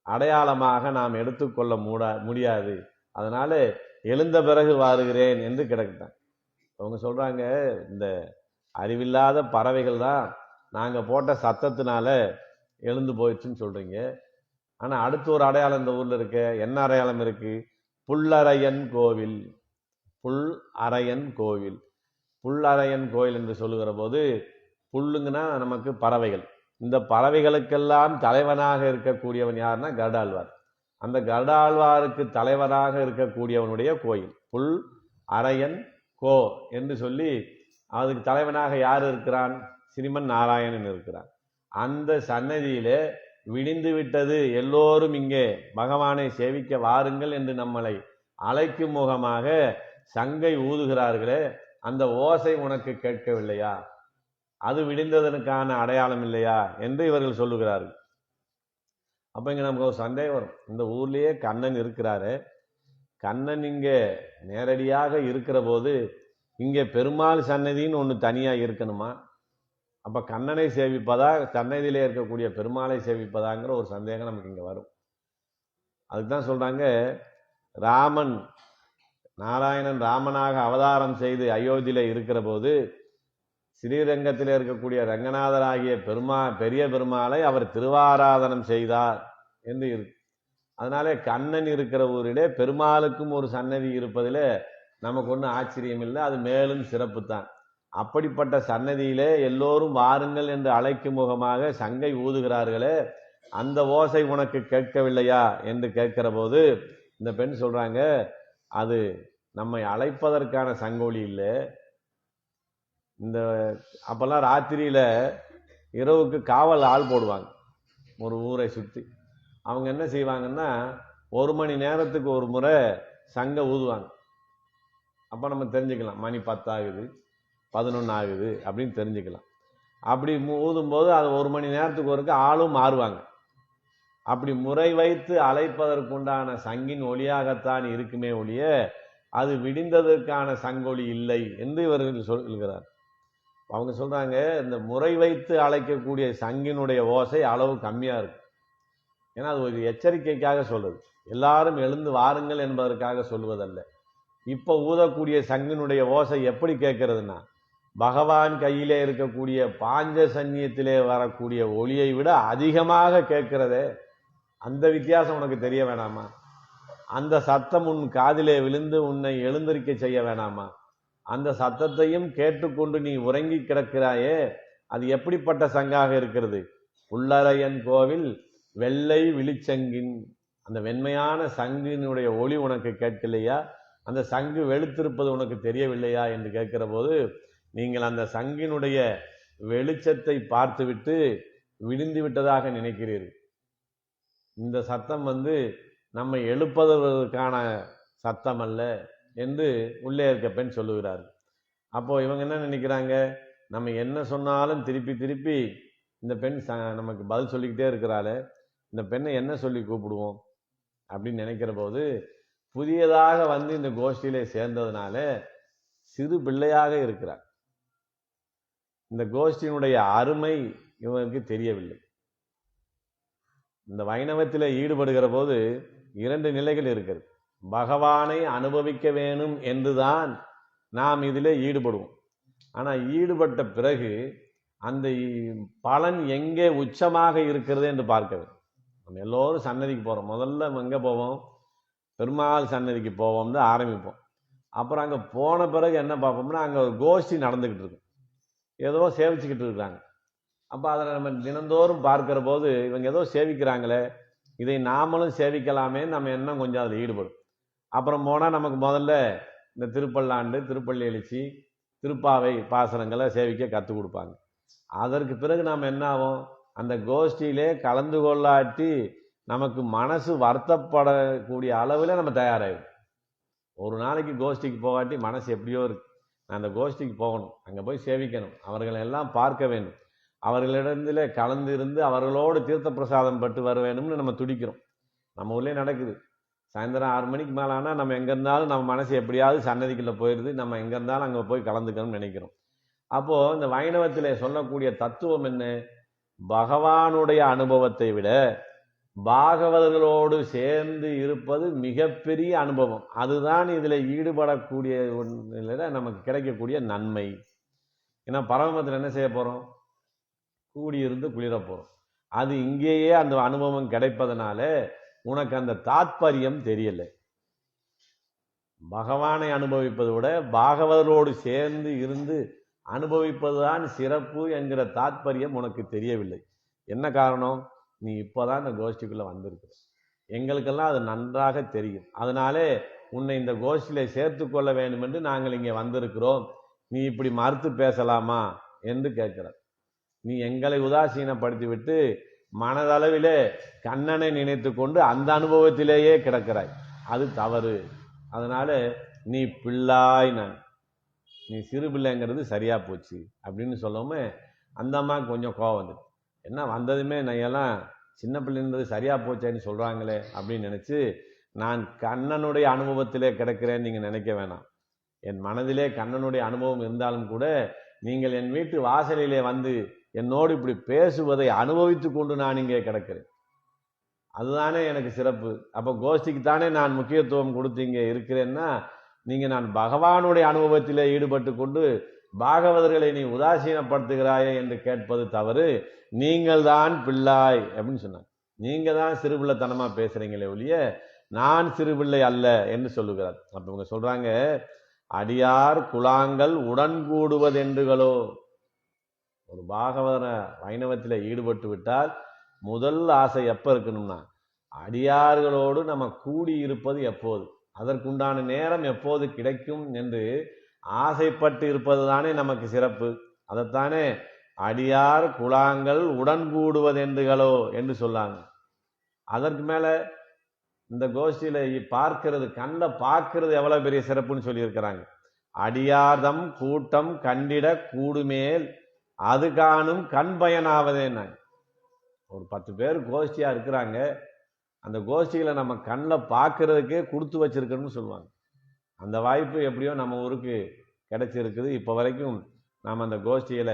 Speaker 1: அடையாளமாக நாம் எடுத்துக்கொள்ள முடியாது. அதனால எழுந்த பிறகு வாருகிறேன் என்று கிடக்கிட்டான். அவங்க சொல்றாங்க, இந்த அறிவில்லாத பறவைகள் தான் நாங்க போட்ட சத்தத்தினால எழுந்து போயிடுச்சுன்னு சொல்றீங்க. ஆனா அடுத்து ஒரு அடையாளம் இந்த ஊர்ல இருக்கு. என்ன அடையாளம் இருக்கு? புல்லரையன் கோவில். புல் அரையன் கோவில். புல்லரையன் கோயில் என்று சொல்லுகிற போது, புல்லுங்கன்னா நமக்கு பறவைகள். இந்த பறவைகளுக்கெல்லாம் தலைவனாக இருக்கக்கூடியவன் யாருன்னா கருடாழ்வார். அந்த கருடாழ்வாருக்கு தலைவனாக இருக்கக்கூடியவனுடைய கோயில் புல் அரையன் கோ என்று சொல்லி, அதுக்கு தலைவனாக யார் இருக்கிறான்? ஸ்ரீமன் நாராயணன் இருக்கிறான். அந்த சன்னதியிலே விடிந்து விட்டது, எல்லோரும் இங்கே பகவானை சேவிக்க வாருங்கள் என்று நம்மளை அழைக்கும் முகமாக சங்கை ஊதுகிறார்களே, அந்த ஓசை உனக்கு கேட்கவில்லையா? அது விடிந்ததற்கான அடையாளம் இல்லையா என்று இவர்கள் சொல்லுகிறார்கள். அப்ப இங்க நமக்கு ஒரு சந்தேகம் வரும், இந்த ஊர்லயே கண்ணன் இருக்கிறாரு, கண்ணன் இங்க நேரடியாக இருக்கிற போது இங்க பெருமாள் சன்னதின்னு ஒண்ணு தனியா இருக்கணுமா? அப்ப கண்ணனை சேவிப்பதா சன்னதியிலே இருக்கக்கூடிய பெருமாளை சேவிப்பதாங்கிற ஒரு சந்தேகம் நமக்கு இங்க வரும். அதுக்குதான் சொல்றாங்க, ராமன் நாராயணன் ராமனாக அவதாரம் செய்து அயோத்தியில இருக்கிற போது ஸ்ரீரங்கத்தில் இருக்கக்கூடிய ரங்கநாதராகிய பெரிய பெருமாளை அவர் திருவாராதனம் செய்தார் என்று இருக்கு. அதனாலே கண்ணன் இருக்கிற ஊரிலே பெருமாளுக்கும் ஒரு சன்னதி இருப்பதிலே நமக்கு ஒன்றும் ஆச்சரியம் இல்லை, அது மேலும் சிறப்பு தான். அப்படிப்பட்ட சன்னதியிலே எல்லோரும் வாருங்கள் என்று அழைக்கும் முகமாக சங்கை ஊதுகிறார்களே, அந்த ஓசை உனக்கு கேட்கவில்லையா என்று கேட்கிற போது இந்த பெண் சொல்றாங்க, அது நம்மை அழைப்பதற்கான சங்கொலி இல்லை. இந்த அப்பெல்லாம் ராத்திரியில இரவுக்கு காவல் ஆள் போடுவாங்க ஒரு ஊரை சுற்றி. அவங்க என்ன செய்வாங்கன்னா, 1 மணி நேரத்துக்கு ஒரு முறை சங்க ஊதுவாங்க. அப்ப நம்ம தெரிஞ்சுக்கலாம், மணி 10 ஆகுது 11 ஆகுது அப்படின்னு தெரிஞ்சுக்கலாம். அப்படி ஊதும் போது அது 1 மணி நேரத்துக்கு ஒருக்க ஆளும் மாறுவாங்க. அப்படி முறை வைத்து அழைப்பதற்குண்டான சங்கின் ஒளியாகத்தான் இருக்குமே ஒழிய அது விடிந்ததற்கான சங்கொலி இல்லை என்று இவர்கள் சொல்கிறார். அவங்க சொல்றாங்க, இந்த முறை வைத்து அழைக்கக்கூடிய சங்கினுடைய ஓசை அளவு கம்மியா இருக்கு. ஏன்னா அது ஒரு எச்சரிக்கைக்காக சொல்றது, எல்லாரும் எழுந்து வாருங்கள் என்பதற்காக சொல்வதல்ல. இப்ப ஊதக்கூடிய சங்கினுடைய ஓசை எப்படி கேட்கறதுன்னா, பகவான் கையிலே இருக்கக்கூடிய பாஞ்ச சன்னியத்திலே வரக்கூடிய ஒளியை விட அதிகமாக கேட்கிறதே. அந்த வித்தியாசம் உனக்கு தெரிய வேணாமா? அந்த சத்தம் உன் காதிலே விழுந்து உன்னை எழுந்திருக்க செய்ய வேணாமா? அந்த சத்தத்தையும் கேட்டுக்கொண்டு நீ உறங்கி கிடக்கிறாயே, அது எப்படிப்பட்ட சங்காக இருக்கிறது? புல்லரையன் கோவில் வெள்ளை விழிச்சங்கின், அந்த வெண்மையான சங்கினுடைய ஒளி உனக்கு கேட்கலையா? அந்த சங்கு வெளுத்திருப்பது உனக்கு தெரியவில்லையா என்று கேட்கிற போது, நீங்கள் அந்த சங்கினுடைய வெளிச்சத்தை பார்த்துவிட்டு விடிந்து விட்டதாக நினைக்கிறீர்கள். இந்த சத்தம் நம்மை எழுப்பதற்கான சத்தம் அல்ல என்று உள்ளே இருக்க பெண் சொல்லுகிறார். அப்போ இவங்க என்ன நினைக்கிறாங்க, நம்ம என்ன சொன்னாலும் திருப்பி திருப்பி இந்த பெண் நமக்கு பதில் சொல்லிக்கிட்டே இருக்கிறாள், இந்த பெண்ணை என்ன சொல்லி கூப்பிடுவோம் அப்படின்னு நினைக்கிற போது, புதியதாக வந்து இந்த கோஷ்டியிலே சேர்ந்ததுனால சிறு பிள்ளையாக இருக்கிறார். இந்த கோஷ்டியினுடைய அருமை இவனுக்கு தெரியவில்லை. இந்த வைணவத்தில் ஈடுபடுகிற போது 2 நிலைகள் இருக்கிறது. பகவானை அனுபவிக்க வேணும் என்றுதான் நாம் இதில் ஈடுபடுவோம். ஆனால் ஈடுபட்ட பிறகு அந்த பலன் எங்கே உச்சமாக இருக்கிறது என்று பார்க்க வேண்டும். நம்ம எல்லோரும் சன்னதிக்கு போகிறோம். முதல்ல எங்கே போவோம்? பெருமாள் சன்னதிக்கு போவோம்னு ஆரம்பிப்போம். அப்புறம் அங்கே போன பிறகு என்ன பார்ப்போம்னா, அங்கே ஒரு கோஷ்டி நடந்துக்கிட்டு இருக்கும், ஏதோ சேவிச்சுக்கிட்டு இருக்கிறாங்க. அப்போ அதை நம்ம தினந்தோறும் பார்க்கிற போது இவங்க ஏதோ சேவிக்கிறாங்களே, இதை நாமளும் சேவிக்கலாமே, நம்ம எண்ணம் கொஞ்சம் அதில் ஈடுபடும். அப்புறம் போனால் நமக்கு முதல்ல இந்த திருப்பல்லாண்டு, திருப்பள்ளி எழுச்சி, திருப்பாவை பாசனங்களை சேவிக்க கற்றுக் கொடுப்பாங்க. அதற்கு பிறகு நாம் என்ன ஆகும்? அந்த கோஷ்டியிலே கலந்து கொள்ளாட்டி நமக்கு மனசு வருத்தப்படக்கூடிய அளவில் நம்ம தயாராகிடும். ஒரு நாளைக்கு கோஷ்டிக்கு போகாட்டி மனசு எப்படியோ இருக்கு. நான் அந்த கோஷ்டிக்கு போகணும், அங்கே போய் சேவிக்கணும், அவர்களை எல்லாம் பார்க்க வேண்டும், அவர்களிடத்திலே கலந்து இருந்து அவர்களோடு தீர்த்த பிரசாதம் பட்டு வர வேணும்னு நம்ம துடிக்கிறோம். நம்ம ஊர்லேயே நடக்குது. சாயந்தரம் 6 மணிக்கு மேலே ஆனால் நம்ம எங்கே இருந்தாலும் நம்ம மனசு எப்படியாவது சன்னதிக்குள்ளே போயிடுது, நம்ம எங்கே இருந்தாலும் அங்கே போய் கலந்துக்கணும்னு நினைக்கிறோம். அப்போது இந்த வைணவத்திலே சொல்லக்கூடிய தத்துவம் என்ன? பகவானுடைய அனுபவத்தை விட பாகவதர்களோடு சேர்ந்து இருப்பது மிகப்பெரிய அனுபவம். அதுதான் இதில் ஈடுபடக்கூடிய ஒன்றில் நமக்கு கிடைக்கக்கூடிய நன்மை. ஏன்னா பரமத்தில் என்ன செய்ய போகிறோம்? கூடியிருந்து குளிர போகிறோம். அது இங்கேயே அந்த அனுபவம் கிடைப்பதனால உனக்கு அந்த தாத்பரியம் தெரியலை. பகவானை அனுபவிப்பதை விட பாகவதரோடு சேர்ந்து இருந்து அனுபவிப்பதுதான் சிறப்பு என்கிற தாத்பரியம் உனக்கு தெரியவில்லை. என்ன காரணம்? நீ இப்போதான் இந்த கோஷ்டிக்குள்ளே வந்திருக்கிற. எங்களுக்கெல்லாம் அது நன்றாக தெரியும். அதனாலே உன்னை இந்த கோஷ்டியில சேர்த்து கொள்ள வேண்டும் என்று நாங்கள் இங்கே வந்திருக்கிறோம். நீ இப்படி மறுத்து பேசலாமா என்று கேட்கிறார். நீ எங்களை உதாசீனப்படுத்தி விட்டு மனதளவிலே கண்ணனை நினைத்து கொண்டு அந்த அனுபவத்திலேயே கிடக்கிறாய். அது தவறு. அதனால நீ பிள்ளாய், நீ சிறு பிள்ளைங்கிறது சரியா போச்சு அப்படின்னு சொல்லவுமே அந்த அம்மாவுக்கு கொஞ்சம் கோவம் வந்து, என்ன வந்ததுமே நான் எல்லாம் சின்ன பிள்ளைன்றது சரியா போச்சேன்னு சொல்றாங்களே அப்படின்னு நினைச்சு, நான் கண்ணனுடைய அனுபவத்திலே கிடக்கிறேன்னு நீங்க நினைக்க வேணாம். என் மனதிலே கண்ணனுடைய அனுபவம் இருந்தாலும் கூட நீங்கள் என் வீட்டு வாசலிலே வந்து என்னோடு இப்படி பேசுவதை அனுபவித்து கொண்டு நான் இங்கே கிடக்கிறேன். அதுதானே எனக்கு சிறப்பு. அப்போ கோஷ்டிக்கு தானே நான் முக்கியத்துவம் கொடுத்து இங்கே இருக்கிறேன்னா, நீங்க நான் பகவானுடைய அனுபவத்திலே ஈடுபட்டு கொண்டு பாகவதர்களை நீ உதாசீனப்படுத்துகிறாயே என்று கேட்பது தவறு. நீங்கள் தான் பிள்ளாய் அப்படின்னு சொன்னாங்க. நீங்க தான் சிறுபிள்ளைத்தனமா பேசுறீங்களே ஒழிய நான் சிறுபிள்ளை அல்ல என்று சொல்லுகிறார். அப்ப இவங்க சொல்றாங்க, அடியார் குலாங்கள் உடன் கூடுவதென்றுகளோ. ஒரு பாகவத வைணவத்தில் ஈடுபட்டு விட்டால் முதல் ஆசை எப்ப இருக்கணும்னா, அடியார்களோடு நம்ம கூடி இருப்பது எப்போது, அதற்குண்டான நேரம் எப்போது கிடைக்கும் என்று ஆசைப்பட்டு இருப்பது தானே நமக்கு சிறப்பு. அதைத்தானே அடியார் குலாங்கள் உடன் கூடுவதென்றுகளோ என்று சொல்லாங்க. அதற்கு மேல இந்த கோஷ்டியில பார்க்கிறது, கண்ணில் பார்க்கிறது எவ்வளவு பெரிய சிறப்புன்னு சொல்லி இருக்கிறாங்க. அடியார்தம் கூட்டம் கண்டிட கூடுமேல் அது காணும் கண் பயனாவதேன்னு. ஒரு 10 பேர் கோஷ்டியா இருக்கிறாங்க, அந்த கோஷ்டிகளை நம்ம கண்ணில் பார்க்கறதுக்கே கொடுத்து வச்சிருக்கணும்னு சொல்லுவாங்க. அந்த வாய்ப்பு எப்படியோ நம்ம ஊருக்கு கிடைச்சிருக்குது. இப்போ வரைக்கும் நாம் அந்த கோஷ்டியில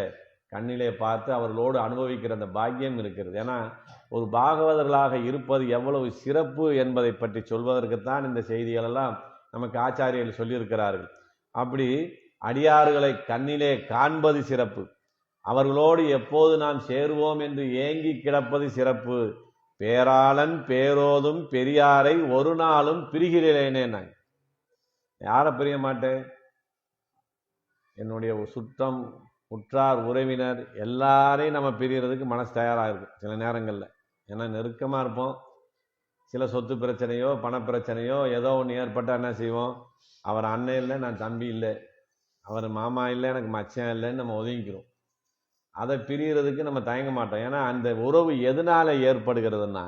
Speaker 1: கண்ணிலே பார்த்து அவர்களோடு அனுபவிக்கிற அந்த பாக்கியம் இருக்கிறது. ஏன்னா ஒரு பாகவதர்களாக இருப்பது எவ்வளவு சிறப்பு என்பதை பற்றி சொல்வதற்குத்தான் இந்த செய்திகளெல்லாம் நமக்கு ஆச்சாரியர்கள் சொல்லியிருக்கிறார்கள். அப்படி அடியார்களை கண்ணிலே காண்பது சிறப்பு, அவர்களோடு எப்போது நாம் சேருவோம் என்று ஏங்கி கிடப்பது சிறப்பு. பேராளன் பேரோதும் பெரியாரை ஒரு நாளும் பிரிகிறேனே. நான் யாரை பிரிய மாட்டேன்? என்னுடைய சுற்றம், உற்றார், உறவினர் எல்லாரையும் நம்ம பிரியறதுக்கு மனசு தயாராக இருக்கும் சில நேரங்களில். ஏன்னா நெருக்கமாக இருப்போம். சில சொத்து பிரச்சனையோ பண பிரச்சனையோ ஏதோ ஒன்று ஏற்பட்டால் என்ன செய்வோம்? அவர் அண்ணன் இல்லை, நான் தம்பி இல்லை, அவர் மாமா இல்லை, எனக்கு மச்சான் இல்லைன்னு நம்ம ஒதுங்கிக்கிறோம். அதை பிரியறதுக்கு நம்ம தயங்க மாட்டோம். ஏன்னா அந்த உறவு எதனால ஏற்படுகிறதுனா,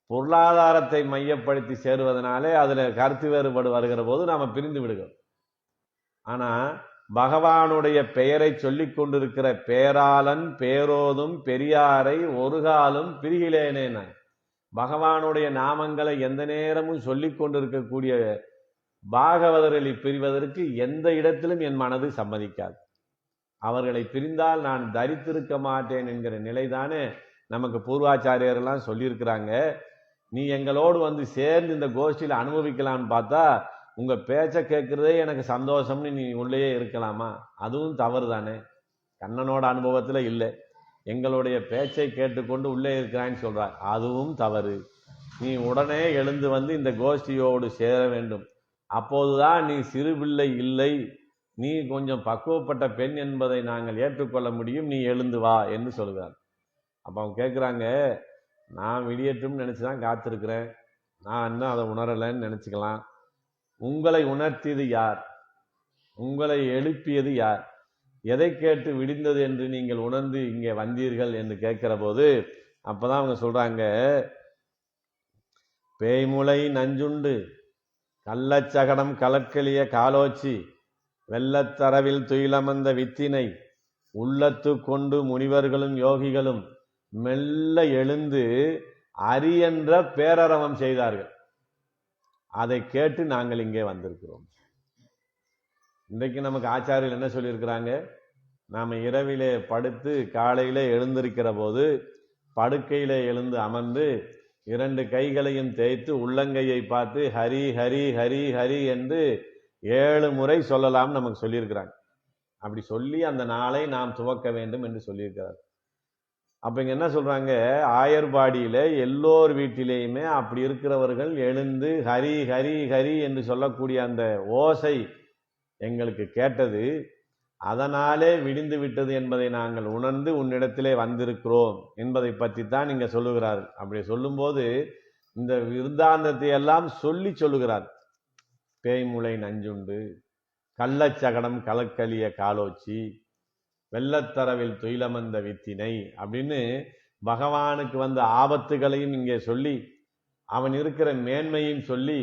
Speaker 1: பொருளாதாரத்தை மையப்படுத்தி சேருவதனாலே அதில் கருத்து வேறுபாடு வருகிற போது நாம் பிரிந்து விடுகிறோம். ஆனால் பகவானுடைய பெயரை சொல்லிக் கொண்டிருக்கிற பேராளன் பேரோதும் பெரியாரை ஒரு காலம் பிரிகிலேனே. பகவானுடைய நாமங்களை எந்த நேரமும் சொல்லிக் கொண்டிருக்கக்கூடிய பாகவதர்களை பிரிவதற்கு எந்த இடத்திலும் என் மனது சம்மதிக்காது. அவர்களை பிரிந்தால் நான் தரித்திருக்க மாட்டேன் என்கிற நிலைதானே நமக்கு பூர்வாச்சாரியர்கள்லாம் சொல்லியிருக்கிறாங்க. நீ எங்களோடு வந்து சேர்ந்து இந்த கோஷ்டியில் அனுபவிக்கலாம்னு பார்த்தா உங்க பேச்ச கேட்கறதே எனக்கு சந்தோஷம்னு நீ உள்ளேயே இருக்கலாமா? அதுவும் தவறு தானே. கண்ணனோட அனுபவத்துல இல்லை, எங்களுடைய பேச்சை கேட்டுக்கொண்டு உள்ளே இருக்கிறான்னு சொல்றார், அதுவும் தவறு. நீ உடனே எழுந்து வந்து இந்த கோஷ்டியோடு சேர வேண்டும். அப்போதுதான் நீ சிறு பிள்ளை இல்லை, நீ கொஞ்சம் பக்குவப்பட்ட பெண் என்பதை நாங்கள் ஏற்றுக்கொள்ள முடியும், நீ எழுந்து வா என்று சொல்கிறார். அப்ப அவங்க கேட்குறாங்க, நான் விடியட்டும் நினைச்சுதான் காத்திருக்கிறேன், நான் இன்னும் அதை உணரலைன்னு நினைச்சுக்கலாம். உங்களை உணர்த்தியது யார்? உங்களை எழுப்பியது யார்? எதை கேட்டு விடிந்தது என்று நீங்கள் உணர்ந்து இங்கே வந்தீர்கள் என்று கேட்கிற போது அப்பதான் அவங்க சொல்றாங்க, பேய்முளை நஞ்சுண்டு கள்ளச்சகடம் கலற்கலிய காலோச்சி வெள்ளத்தரவில் துயிலமர்ந்த வித்தினை உள்ளத்து கொண்டு முனிவர்களும் யோகிகளும் மெல்ல எழுந்து அரியன்ற பேரரவம் செய்தார்கள். அதை கேட்டு நாங்கள் இங்கே வந்திருக்கிறோம். இன்றைக்கு நமக்கு ஆச்சாரியர்கள் என்ன சொல்லியிருக்கிறாங்க, நாம் இரவிலே படுத்து காலையிலே எழுந்திருக்கிற போது படுக்கையிலே எழுந்து அமர்ந்து 2 கைகளையும் தேய்த்து உள்ளங்கையை பார்த்து ஹரி ஹரி ஹரி ஹரி என்று 7 முறை சொல்லலாம் நமக்கு சொல்லியிருக்கிறாங்க. அப்படி சொல்லி அந்த நாளை நாம் துவக்க வேண்டும் என்று சொல்லியிருக்கிறார். அப்ப இங்க என்ன சொல்றாங்க, ஆயர்பாடியில எல்லோர் வீட்டிலேயுமே அப்படி இருக்கிறவர்கள் எழுந்து ஹரி ஹரி ஹரி என்று சொல்லக்கூடிய அந்த ஓசை எங்களுக்கு கேட்டது, அதனாலே விடிந்து விட்டது என்பதை நாங்கள் உணர்ந்து உன்னிடத்திலே வந்திருக்கிறோம் என்பதை பற்றி தான் இங்க சொல்லுகிறார். அப்படி சொல்லும்போது இந்த விருந்தாந்தத்தை எல்லாம் சொல்லி சொல்லுகிறார். பேய்முளை நஞ்சுண்டு கள்ளச்சகடம் கலக்கலிய காலோச்சி வெள்ளத்தரவில் துயிலமர்ந்த வித்தினை அப்படின்னு பகவானுக்கு வந்த ஆபத்துகளையும் இங்கே சொல்லி, அவன் இருக்கிற மேன்மையும் சொல்லி,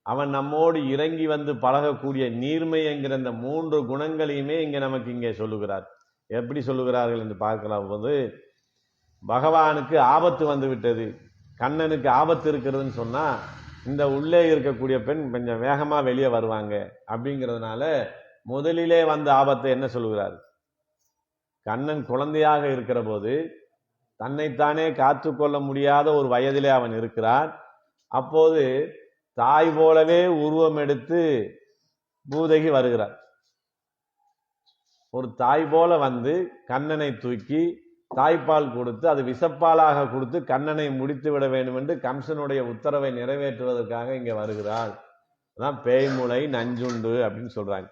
Speaker 1: அவன் நம்மோடு இறங்கி வந்து பழகக்கூடிய நீர்மை என்கிற இந்த 3 குணங்களையுமே இங்கே நமக்கு இங்கே சொல்லுகிறார். எப்படி சொல்லுகிறார்கள் என்று பார்க்கலாம் போது, பகவானுக்கு ஆபத்து வந்து விட்டது, கண்ணனுக்கு ஆபத்து இருக்கிறதுன்னு சொன்னா இந்த உள்ளே இருக்கக்கூடிய பெண் கொஞ்சம் வேகமா வெளியே வருவாங்க அப்படிங்கிறதுனால முதலிலே வந்த ஆபத்தை என்ன சொல்லுகிறார், கண்ணன் குழந்தையாக இருக்கிற போது தன்னைத்தானே காத்து கொள்ள முடியாத ஒரு வயதிலே அவன் இருக்கிறான். அப்போது தாய் போலவே உருவம் எடுத்து பூதகி வருகிறார். ஒரு தாய் போல வந்து கண்ணனை தூக்கி தாய்ப்பால் கொடுத்து அது விஷப்பாலாக கொடுத்து கண்ணனை முடித்து விட வேண்டும் என்று கம்சனுடைய உத்தரவை நிறைவேற்றுவதற்காக இங்க வருகிறாள். அதான் பேய்முளை நஞ்சுண்டு அப்படின்னு சொல்றாங்க.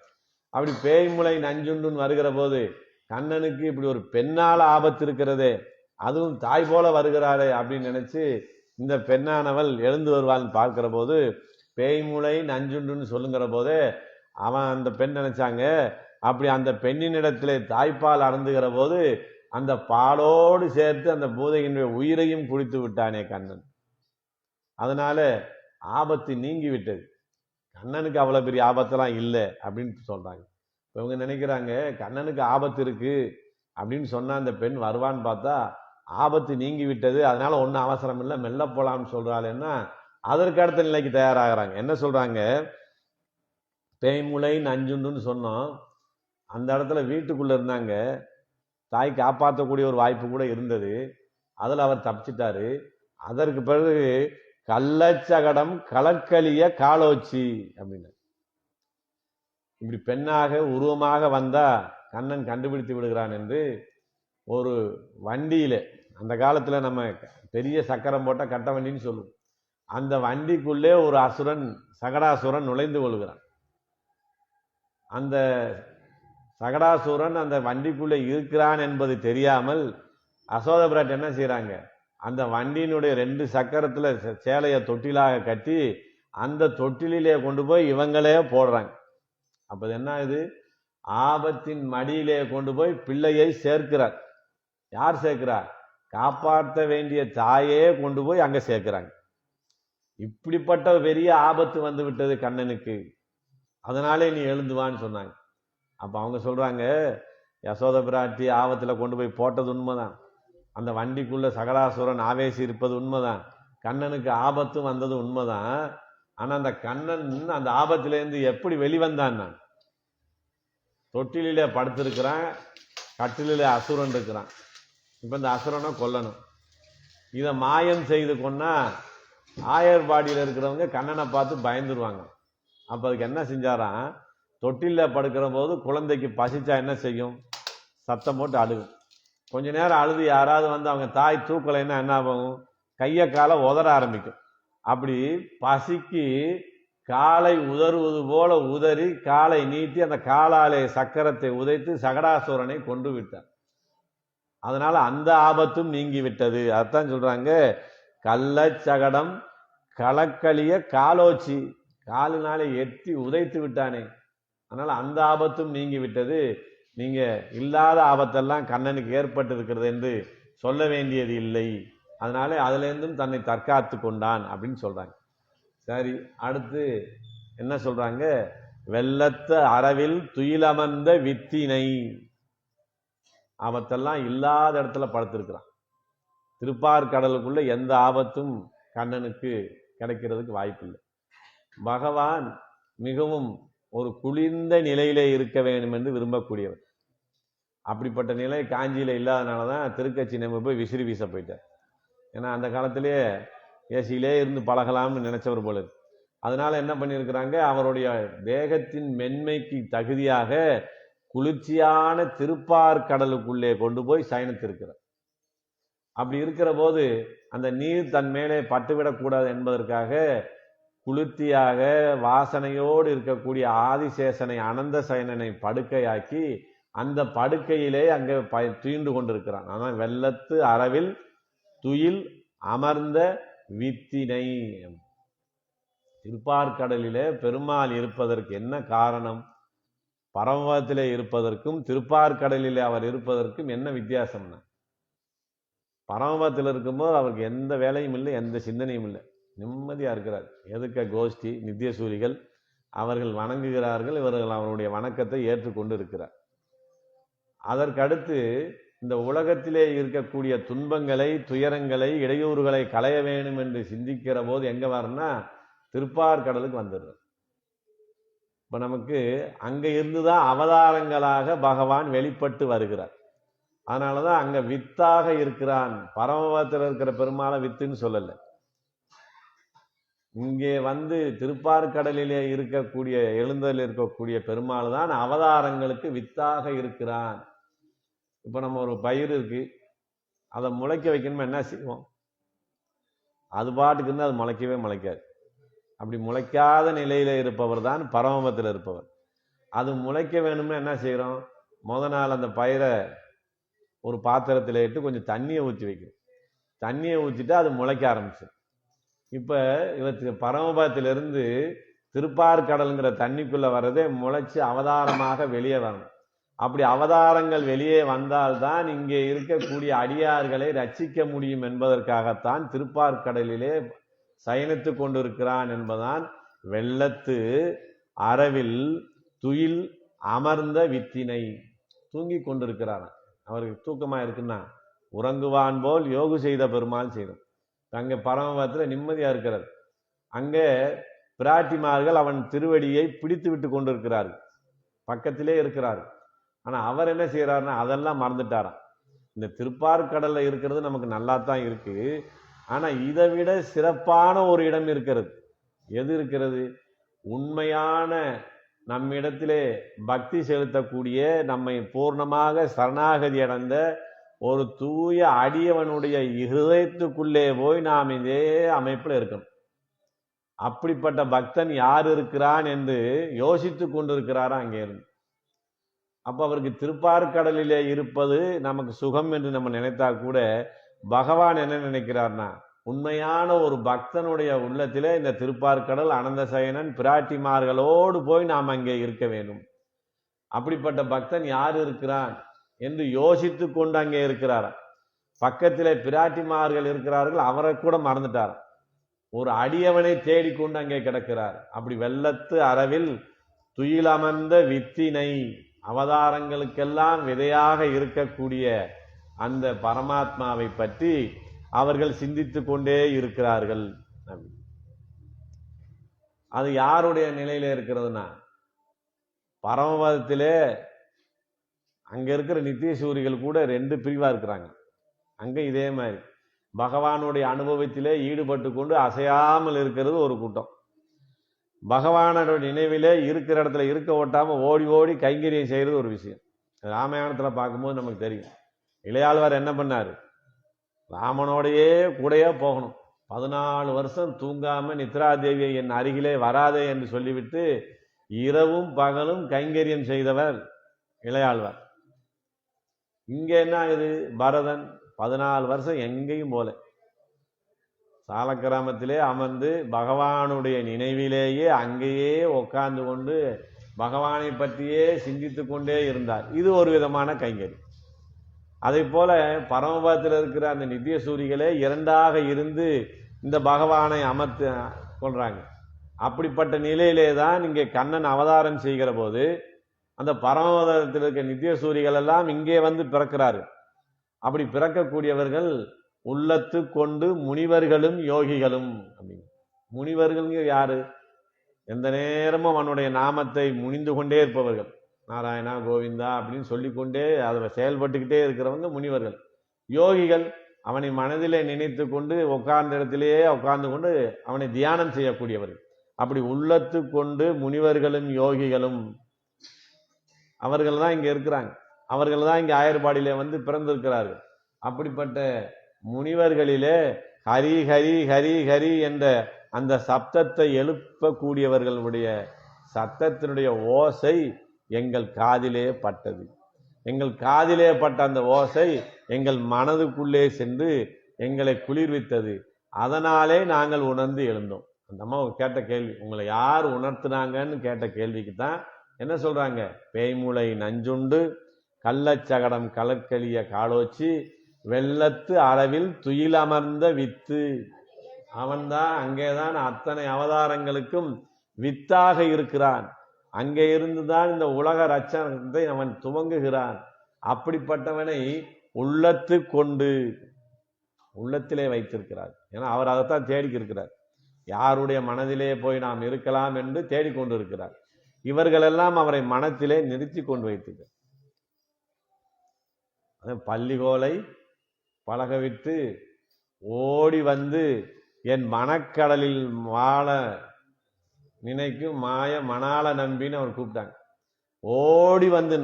Speaker 1: அப்படி பேய்முளை நஞ்சுண்டுன்னு வருகிற போது கண்ணனுக்கு இப்படி ஒரு பெண்ணால ஆபத்து இருக்கிறதே, அதுவும் தாய் போல வருகிறாரே அப்படின்னு நினைச்சு இந்த பெண்ணானவள் எழுந்து வருவாள்னு பார்க்கிற போது பேய்முளை நஞ்சுண்டுன்னு சொல்லுங்கிற போதே அவன் அந்த பெண் நினைச்சாங்க, அப்படி அந்த பெண்ணின் இடத்திலே தாய்ப்பால் அருந்துகிற போது அந்த பாலோடு சேர்த்து அந்த பூதையினுடைய உயிரையும் குடித்து விட்டானே கண்ணன். அதனால ஆபத்து நீங்கி விட்டது, கண்ணனுக்கு அவ்வளவு பெரிய ஆபத்தெல்லாம் இல்லை அப்படின்னு சொல்றாங்க. இவங்க நினைக்கிறாங்க கண்ணனுக்கு ஆபத்து இருக்கு அப்படின்னு சொன்னா அந்த பெண் வருவான்னு பார்த்தா ஆபத்து நீங்கி விட்டது, அதனால ஒன்றும் அவசரம் இல்லை, மெல்ல போலாம்னு சொல்றாளேன்னா அதற்கு அடுத்த நிலைக்கு தயாராகிறாங்க. என்ன சொல்றாங்க, பேய்முளை நஞ்சுண்டுன்னு சொன்னோம், அந்த இடத்துல வீட்டுக்குள்ள இருந்தாங்க, தாய் காப்பாற்றக்கூடிய ஒரு வாய்ப்பு கூட இருந்தது, அதுல அவர் தப்பிச்சிட்டாரு. அதற்கு பிறகு கள்ளச்சகடம் கலக்கலிய காலோச்சி அப்படின்னு இப்படி பெண்ணாக உருவமாக வந்தா கண்ணன் கண்டுபிடித்து விடுகிறான் என்று ஒரு வண்டியில, அந்த காலத்துல நம்ம பெரிய சக்கரம் போட்ட கட்ட வண்டின்னு சொல்லுவோம், அந்த வண்டிக்குள்ளே ஒரு அசுரன் சகடாசுரன் நுழைந்து கொள்கிறான். அந்த சகடாசுரன் அந்த வண்டிக்குள்ளே இருக்கிறான் என்பது தெரியாமல் அசோத பிராட் என்ன செய்யறாங்க, அந்த வண்டியினுடைய 2 சக்கரத்துல சேலைய தொட்டிலாக கட்டி அந்த தொட்டிலே கொண்டு போய் இவங்களே போடுறாங்க. அப்ப என்ன இது, ஆபத்தின் மடியிலே கொண்டு போய் பிள்ளையை சேர்க்கிறார். யார் சேர்க்கிறார், காப்பாற்ற வேண்டிய தாயே கொண்டு போய் அங்க சேர்க்கிறாங்க. இப்படிப்பட்ட பெரிய ஆபத்து வந்து விட்டது கண்ணனுக்கு, அதனாலே நீ எழுந்துவான்னு சொன்னாங்க. அப்ப அவங்க சொல்றாங்க, யசோத பிராட்டி ஆபத்துல கொண்டு போய் போட்டது உண்மைதான், அந்த வண்டிக்குள்ள சகடாசுரன் ஆவேசி இருப்பது உண்மைதான், கண்ணனுக்கு ஆபத்தும் வந்தது உண்மைதான். ஆனா அந்த கண்ணன் அந்த ஆபத்திலேருந்து எப்படி வெளிவந்தான்? நான் தொட்டிலே படுத்திருக்கிறான், கட்டிலே அசுரன் இருக்கிறான். இப்ப இந்த அசுரனை கொல்லணும். இதை மாயம் செய்து கொன்னா ஆயர்பாடியில் இருக்கிறவங்க கண்ணனை பார்த்து பயந்துருவாங்க. அப்ப அதுக்கு என்ன செஞ்சாராம், தொட்டில படுக்கிற போது குழந்தைக்கு பசிச்சா என்ன செய்யும்? சத்தம் போட்டு அழுகும். கொஞ்ச நேரம் அழுது யாராவது வந்து அவங்க தாய் தூக்கலைன்னா என்ன ஆகும்? கையை காலை உதற ஆரம்பிக்கும். அப்படி பசிக்கு காலை உதறுவது போல உதறி காலை நீட்டி அந்த காலாலே சக்கரத்தை உதைத்து சகடாசுரனை கொண்டு விட்டார். அதனால அந்த ஆபத்தும் நீங்கி விட்டது. அதான் சொல்றாங்க, கள்ளச்சகடம் களக்களிய காலோச்சி, காலினாலே எட்டி உதைத்து விட்டானே, அதனால அந்த ஆபத்தும் நீங்கி விட்டது. நீங்க இல்லாத ஆபத்தெல்லாம் கண்ணனுக்கு ஏற்பட்டு இருக்கிறது என்று சொல்ல வேண்டியது இல்லை. அதனால அதுல இருந்தும் தன்னை தற்காத்து கொண்டான் அப்படின்னு சொல்றாங்க. சரி, அடுத்து என்ன சொல்றாங்க? வெள்ளத்த அறவில் துயிலமர்ந்த வித்தினை, ஆபத்தெல்லாம் இல்லாத இடத்துல படுத்திருக்கிறான். திருப்பார்கடலுக்குள்ள எந்த ஆபத்தும் கண்ணனுக்கு கிடைக்கிறதுக்கு வாய்ப்பில்லை. பகவான் மிகவும் ஒரு குளிர்ந்த நிலையிலே இருக்க வேண்டும் என்று விரும்பக்கூடியவர். அப்படிப்பட்ட நிலை காஞ்சியில இல்லாதனாலதான் திருக்கட்சி நம்ம போய் விசிறி வீச போயிட்டார். ஏன்னா அந்த காலத்திலேயே ஏசியிலே இருந்து பழகலாம்னு நினைச்சவர் போல இருக்கு. அதனால என்ன பண்ணியிருக்கிறாங்க, அவருடைய தேகத்தின் மென்மைக்கு தகுதியாக குளிர்ச்சியான திருப்பார்கடலுக்குள்ளே கொண்டு போய் சயனித்திருக்கிறார். அப்படி இருக்கிற போது அந்த நீர் தன் மேலே பட்டுவிடக்கூடாது என்பதற்காக குளிர்ச்சியாக வாசனையோடு இருக்கக்கூடிய ஆதிசேஷனை அனந்த சயனனை படுக்கையாக்கி அந்த படுக்கையிலே அங்கே துயின்று கொண்டிருக்கிறான். ஆனால் வெள்ளத்து அறவில் துயில் அமர்ந்த வித்தினை. திருப்பார்கடலிலே பெருமாள் இருப்பதற்கு என்ன காரணம்? பரமபதத்திலே இருப்பதற்கும் திருப்பார்கடலிலே அவர் இருப்பதற்கும் என்ன வித்தியாசம்னா, பரமபதத்தில் இருக்கும்போது அவருக்கு எந்த வேலையும் இல்லை, எந்த சிந்தனையும் இல்லை, நிம்மதியா இருக்கிறார். எதுக்க கோஷ்டி நித்தியசூரிகள் அவர்கள் வணங்குகிறார்கள், இவர்கள் அவருடைய வணக்கத்தை ஏற்றுக்கொண்டு இருக்கிறார். அதற்கடுத்து இந்த உலகத்திலே இருக்கக்கூடிய துன்பங்களை, துயரங்களை, இடையூறுகளை களைய வேண்டும் என்று சிந்திக்கிற போது எங்க வரனா திருப்பார்கடலுக்கு வந்துடுறார். இப்ப நமக்கு அங்க இருந்துதான் அவதாரங்களாக பகவான் வெளிப்பட்டு வருகிறார். அதனாலதான் அங்க வித்தாக இருக்கிறான். பரமபதத்தில் இருக்கிற பெருமாளை வித்துன்னு சொல்லல. இங்கே வந்து திருப்பார்கடலிலே இருக்கக்கூடிய எழுந்தல் இருக்கக்கூடிய பெருமாள் தான் அவதாரங்களுக்கு வித்தாக இருக்கிறான். இப்ப நம்ம ஒரு பயிர் இருக்கு, அதை முளைக்க வைக்கணுமா என்ன செய்வோம்? அது பாட்டுக்கு இருந்து அது முளைக்கவே முளைக்காது. அப்படி முளைக்காத நிலையில இருப்பவர் தான் பரமபதத்தில் இருப்பவர். அது முளைக்க வேணும்னா என்ன செய்யறோம்? முத நாள் அந்த பயிரை ஒரு பாத்திரத்தில் இட்டு கொஞ்சம் தண்ணியை ஊற்றி வைக்கணும். தண்ணியை ஊற்றிட்டு அது முளைக்க ஆரம்பிச்சு. இப்ப இவருக்கு பரமபதத்திலிருந்து திருப்பார்கடலுங்கிற தண்ணிக்குள்ள வர்றதே முளைச்சு அவதாரமாக வெளியே வரணும். அப்படி அவதாரங்கள் வெளியே வந்தால்தான் இங்கே இருக்கக்கூடிய அடியார்களை ரட்சிக்க முடியும் என்பதற்காகத்தான் திருப்பார்கடலிலே சயனித்து கொண்டிருக்கிறான் என்பதான் வெள்ளத்து அறவில் துயில் அமர்ந்த வித்தினை. தூங்கி கொண்டிருக்கிறான். அவருக்கு தூக்கமா இருக்குன்னா உறங்குவான் போல் யோகு செய்த பெருமாள் செய்யும். அங்கே பரமபதத்தில் நிம்மதியா இருக்கிறார். அங்கே பிராட்டிமார்கள் அவன் திருவடியை பிடித்து விட்டு கொண்டிருக்கிறார்கள், பக்கத்திலே இருக்கிறார்கள். ஆனா அவர் என்ன செய்யறாருன்னா அதெல்லாம் மறந்துட்டாராம். இந்த திருப்பார்கடல்ல இருக்கிறது நமக்கு நல்லா தான் இருக்கு. ஆனா இதை விட சிறப்பான ஒரு இடம் இருக்கிறது. எது இருக்கிறது? உண்மையான நம்மிடத்திலே பக்தி செலுத்தக்கூடிய, நம்மை பூர்ணமாக சரணாகதி அடைந்த ஒரு தூய அடியவனுடைய இருதயத்துக்குள்ளே போய் நாம் இதே அமைப்பில் இருக்கணும். அப்படிப்பட்ட பக்தன் யார் இருக்கிறான் என்று யோசித்து கொண்டிருக்கிறாரா அங்கே இருந்து. அப்ப அவருக்கு திருப்பார்கடலிலே இருப்பது நமக்கு சுகம் என்று நம்ம நினைத்தா கூட பகவான் என்ன நினைக்கிறார்னா, உண்மையான ஒரு பக்தனுடைய உள்ளத்திலே இந்த திருப்பார்கடல் அனந்த சயனன் பிராட்டிமார்களோடு போய் நாம் அங்கே இருக்க வேண்டும். அப்படிப்பட்ட பக்தன் யார் இருக்கிறான் என்று யோசித்து கொண்டு அங்கே இருக்கிறார். பக்கத்திலே பிராட்டிமார்கள் இருக்கிறார்கள், அவரை கூட மறந்துட்டார். ஒரு அடியவனை தேடிக்கொண்டு அங்கே கிடக்கிறார். அப்படி வெள்ளத்து அறவில் துயிலமர்ந்த வித்தினை, அவதாரங்களுக்கெல்லாம் விதையாக இருக்கக்கூடிய அந்த பரமாத்மாவை பற்றி அவர்கள் சிந்தித்து கொண்டே இருக்கிறார்கள். அது யாருடைய நிலையில இருக்கிறதுனா, பரமபதத்திலே அங்க இருக்கிற நித்திய சூரிகள் கூட 2 பிரிவா இருக்கிறாங்க. அங்க இதே மாதிரி பகவானுடைய அனுபவத்திலே ஈடுபட்டு கொண்டு அசையாமல் இருக்கிறது ஒரு கூட்டம். பகவானோட நினைவிலே இருக்கிற இடத்துல இருக்க ஓட்டாம ஓடி ஓடி கைங்கரியம் செய்யறது ஒரு விஷயம். ராமாயணத்துல பார்க்கும்போது நமக்கு தெரியும். இளையாழ்வார் என்ன பண்ணாரு? ராமனோடையே கூடயே போகணும். 14 வருஷம் தூங்காம நித்ராதேவியை என் அருகிலே வராதே என்று சொல்லிவிட்டு இரவும் பகலும் கைங்கரியம் செய்தவர் இளையாழ்வார். இங்க என்ன ஆகுது? பரதன் 14 வருஷம் எங்கேயும் போல, சால கிராமத்திலே அமர்ந்து பகவானுடைய நினைவிலேயே அங்கேயே உட்கார்ந்து கொண்டு பகவானை பற்றியே சிந்தித்து கொண்டே இருந்தார். இது ஒரு விதமான கைங்கரி. அதை போல பரமபதத்தில் இருக்கிற அந்த நித்திய சூரிகளே 2ஆக இருந்து இந்த பகவானை அமர்த்து கொள்றாங்க. அப்படிப்பட்ட நிலையிலே தான் இங்கே கண்ணன் அவதாரம் செய்கிற போது அந்த பரமபதத்தில் இருக்க நித்திய சூரிகள் எல்லாம் இங்கே வந்து பிறக்கிறாரு. அப்படி பிறக்கக்கூடியவர்கள் உள்ளத்து கொண்டு முனிவர்களும் யோகிகளும். அப்படின்னு முனிவர்கள் யாரு? எந்த நேரமும் அவனுடைய நாமத்தை முனிந்து கொண்டே இருப்பவர்கள். நாராயணா கோவிந்தா அப்படின்னு சொல்லிக்கொண்டே அதில் செயல்பட்டுக்கிட்டே இருக்கிறவங்க முனிவர்கள். யோகிகள் அவனை மனதிலே நினைத்து கொண்டு உட்கார்ந்த இடத்திலேயே உட்கார்ந்து கொண்டு அவனை தியானம் செய்யக்கூடியவர்கள். அப்படி உள்ளத்து கொண்டு முனிவர்களும் யோகிகளும் அவர்கள் தான் இங்க இருக்கிறாங்க. அவர்கள் தான் இங்க ஆயர்பாடியிலே வந்து பிறந்திருக்கிறார்கள். அப்படிப்பட்ட முனிவர்களிலே ஹரி ஹரி ஹரி ஹரி என்ற அந்த சப்தத்தை எழுப்பக்கூடியவர்களுடைய சத்தத்தினுடைய ஓசை எங்கள் காதிலே பட்டது. எங்கள் காதிலே பட்ட அந்த ஓசை எங்கள் மனதுக்குள்ளே சென்று எங்களை குளிர்வித்தது. அதனாலே நாங்கள் உணர்ந்து எழுந்தோம். அந்த அம்மா கேட்ட கேள்வி, உங்களை யார் உணர்த்தினாங்கன்னு கேட்ட கேள்விக்கு தான் என்ன சொல்றாங்க? பேய்முளை நஞ்சுண்டு கள்ளச்சகடம் கலற்கலிய காலோச்சி வெள்ளத்து அளவில் துயிலமர்ந்த வித்து. அவன்தான் அங்கேதான் அத்தனை அவதாரங்களுக்கும் வித்தாக இருக்கிறான். அங்கே இருந்துதான் இந்த உலக ரட்சணத்தை அவன் துவங்குகிறான். அப்படிப்பட்டவனை உள்ளத்து கொண்டு உள்ளத்திலே வைத்திருக்கிறார். ஏன்னா அவர் அதைத்தான் தேடிக்கு இருக்கிறார். யாருடைய மனதிலே போய் நாம் இருக்கலாம் என்று தேடிக்கொண்டு இருக்கிறார். இவர்களெல்லாம் அவரை மனத்திலே நிறுத்தி கொண்டு வைத்திருக்கிறார். பள்ளிகோலை பழகவிட்டு ஓடி வந்து என் மனக்கடலில் வாழ நினைக்கும் மாய மணால நம்பின்னு அவர் கூப்பிட்டாங்க. ஓடி வந்து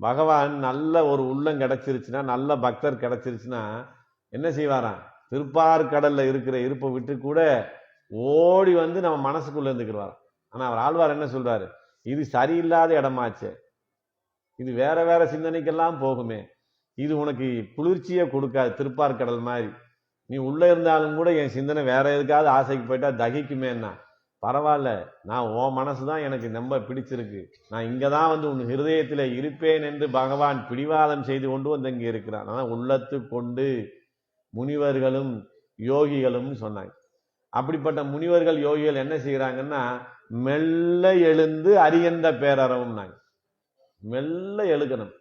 Speaker 1: பகவான் நல்ல ஒரு உள்ளம் கிடைச்சிருச்சுன்னா, நல்ல பக்தர் கிடைச்சிருச்சுன்னா என்ன செய்வாராம்? திருப்பார்கடல்ல இருக்கிற இருப்பை விட்டு கூட ஓடி வந்து நம்ம மனசுக்குள்ள இருந்துக்கிறாராம். ஆனா அவர் ஆழ்வார் என்ன சொல்றாரு? இது சரியில்லாத இடமாச்சு, இது வேற வேற சிந்தனைக்கெல்லாம் போகுமே, இது உனக்கு குளிர்ச்சியை கொடுக்காது. திருப்பார்கடல் மாதிரி நீ உள்ள இருந்தாலும் கூட என் சிந்தனை வேற எதுக்காவது ஆசைக்கு போயிட்டா தகிக்குமேன்னா, பரவாயில்ல, நான் உன் மனசுதான் எனக்கு ரொம்ப பிடிச்சிருக்கு, நான் இங்கதான் வந்து உன் ஹிருதயத்தில இருப்பேன் என்று பகவான் பிடிவாதம் செய்து கொண்டு வந்து இங்க இருக்கிறான். அதான் உள்ளத்து கொண்டு முனிவர்களும் யோகிகளும் சொன்னாங்க. அப்படிப்பட்ட முனிவர்கள் யோகிகள் என்ன செய்யறாங்கன்னா, மெல்ல எழுந்து அரியந்த பேரறவும். மெல்ல எழுகணும்.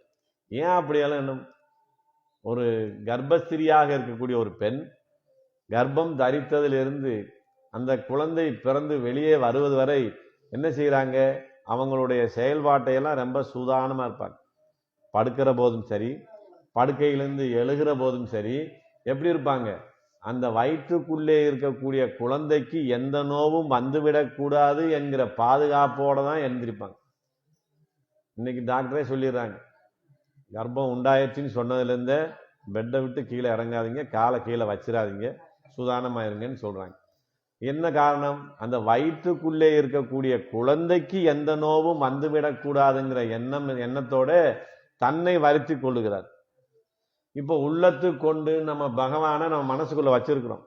Speaker 1: ஏன் அப்படி எழுகணும்? ஒரு கர்ப்பஸ்திரியாக இருக்கக்கூடிய ஒரு பெண் கர்ப்பம் தரித்ததிலிருந்து அந்த குழந்தை பிறந்து வெளியே வருவது வரை என்ன செய்யறாங்க? அவங்களுடைய செயல்பாட்டை எல்லாம் ரொம்ப சூதானமா இருப்பாங்க. படுக்கிற போதும் சரி, படுக்கையிலிருந்து எழுகிற போதும் சரி, எப்படி இருப்பாங்க? அந்த வயிற்றுக்குள்ளே இருக்கக்கூடிய குழந்தைக்கு எந்த நோவும் வந்துவிடக்கூடாது என்கிற பாதுகாப்போட தான் எழுந்திருப்பாங்க. இன்னைக்கு டாக்டரே சொல்லிடுறாங்க, கர்ப்பம் உண்டாயிடுச்சுன்னு சொன்னதுலேருந்தே பெட்டை விட்டு கீழே இறங்காதீங்க, காலை கீழே வச்சிடாதீங்க, சூதானமாயிருங்கன்னு சொல்றாங்க. என்ன காரணம்? அந்த வயிற்றுக்குள்ளே இருக்கக்கூடிய குழந்தைக்கு எந்த நோவும் வந்துவிடக்கூடாதுங்கிற எண்ணத்தோட தன்னை வருத்தி கொள்ளுகிறார். இப்போ உள்ளத்து கொண்டு நம்ம பகவானை நம்ம மனசுக்குள்ள வச்சிருக்கிறோம்.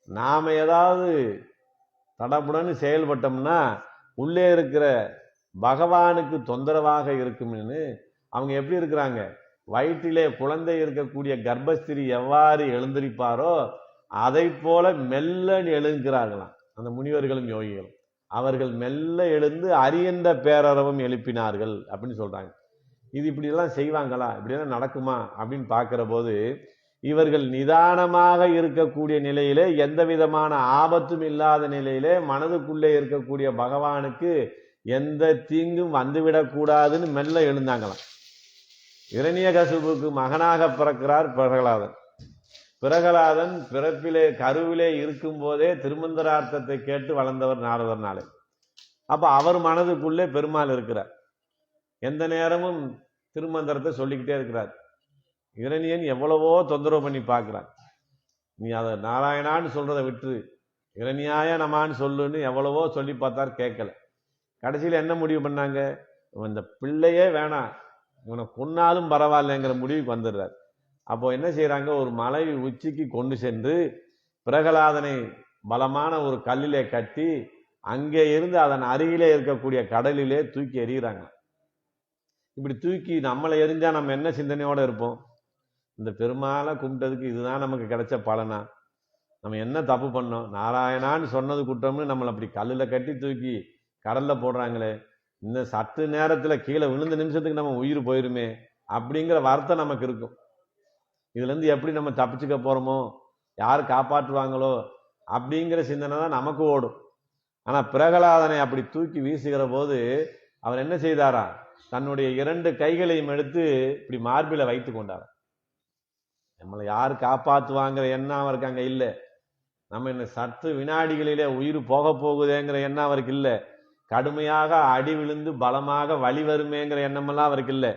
Speaker 1: நாம ஏதாவது தடபுடன்னு செயல்பட்டோம்னா உள்ளே இருக்கிற பகவானுக்கு தொந்தரவாக இருக்கும்னு அவங்க எப்படி இருக்கிறாங்க? வயிற்றிலே குழந்தை இருக்கக்கூடிய கர்ப்பஸ்திரி எவ்வாறு எழுந்திருப்பாரோ அதை போல மெல்ல எழுகிறார்களாம் அந்த முனிவர்களும் யோகிகளும். அவர்கள் மெல்ல எழுந்து அரியந்த பேரறவும் எழுப்பினார்கள் அப்படின்னு சொல்றாங்க. இது இப்படி எல்லாம் செய்வாங்களா? இப்படி எல்லாம் நடக்குமா அப்படின்னு பார்க்கிற போது இவர்கள் நிதானமாக இருக்கக்கூடிய நிலையிலே, எந்த விதமான ஆபத்தும் இல்லாத நிலையிலே மனதுக்குள்ளே இருக்கக்கூடிய பகவானுக்கு எந்த தீங்கும் வந்துவிடக்கூடாதுன்னு மெல்ல எழுந்தாங்களாம். இரணியகசிபுக்கு மகனாக பிறக்கிறார் பிரகலாதன். பிரகலாதன் பிறப்பிலே கருவிலே இருக்கும் போதே திருமந்திரார்த்தத்தை கேட்டு வளர்ந்தவர் நாரதர் நாளே. அப்ப அவர் மனதுக்குள்ளே பெருமாள் இருக்கிறார். எந்த நேரமும் திருமந்திரத்தை சொல்லிக்கிட்டே இருக்கிறார். இரணியன் எவ்வளவோ தொந்தரவு பண்ணி பார்க்கிறான். நீ அதை நாராயணான்னு சொல்றதை விட்டு இரணியாய நமான்னு சொல்லுன்னு எவ்வளவோ சொல்லி பார்த்தார், கேட்கல. கடைசியில் என்ன முடிவு பண்ணாங்க? இந்த பிள்ளையே வேணாம், இவனை கொன்னாலும் பரவாயில்லைங்கிற முடிவுக்கு வந்துடுறார். அப்போ என்ன செய்யறாங்க? ஒரு மலை உச்சிக்கு கொண்டு சென்று பிரகலாதனை பலமான ஒரு கல்லிலே கட்டி அங்கே இருந்து அதன் அருகிலே இருக்கக்கூடிய கடலிலே தூக்கி எறிகிறாங்க. இப்படி தூக்கி நம்மளை எரிஞ்சா நம்ம என்ன சிந்தனையோட இருப்போம்? இந்த பெருமாளை கும்பிட்டதுக்கு இதுதான் நமக்கு கிடைச்ச பலனா? நம்ம என்ன தப்பு பண்ணோம்? நாராயணான்னு சொன்னது குற்றம்னு நம்மளை அப்படி கல்லில் கட்டி தூக்கி கடல்ல போடுறாங்களே, இந்த சற்று நேரத்தில் கீழே விழுந்த நிமிஷத்துக்கு நம்ம உயிர் போயிருமே அப்படிங்கிற வருத்தம் நமக்கு இருக்கும். இதுல இருந்து எப்படி நம்ம தப்பிச்சுக்க போறோமோ, யார் காப்பாற்றுவாங்களோ அப்படிங்கிற சிந்தனை தான் நமக்கு ஓடும். ஆனா பிரகலாதனை அப்படி தூக்கி வீசுகிற போது அவர் என்ன செய்தாரா? தன்னுடைய 2 கைகளையும் எடுத்து இப்படி மார்பில வைத்து கொண்டார். நம்மளை யார் காப்பாற்றுவாங்கிற எண்ணம் அவருக்கு அங்க இல்லை. நம்ம என்ன சற்று வினாடிகளிலே உயிர் போக போகுதேங்கிற எண்ணம் அவருக்கு இல்லை. கடுமையாக அடி விழுந்து பலமாக வழி வருமேங்கிற எண்ணமெல்லாம் அவருக்கு இல்லை.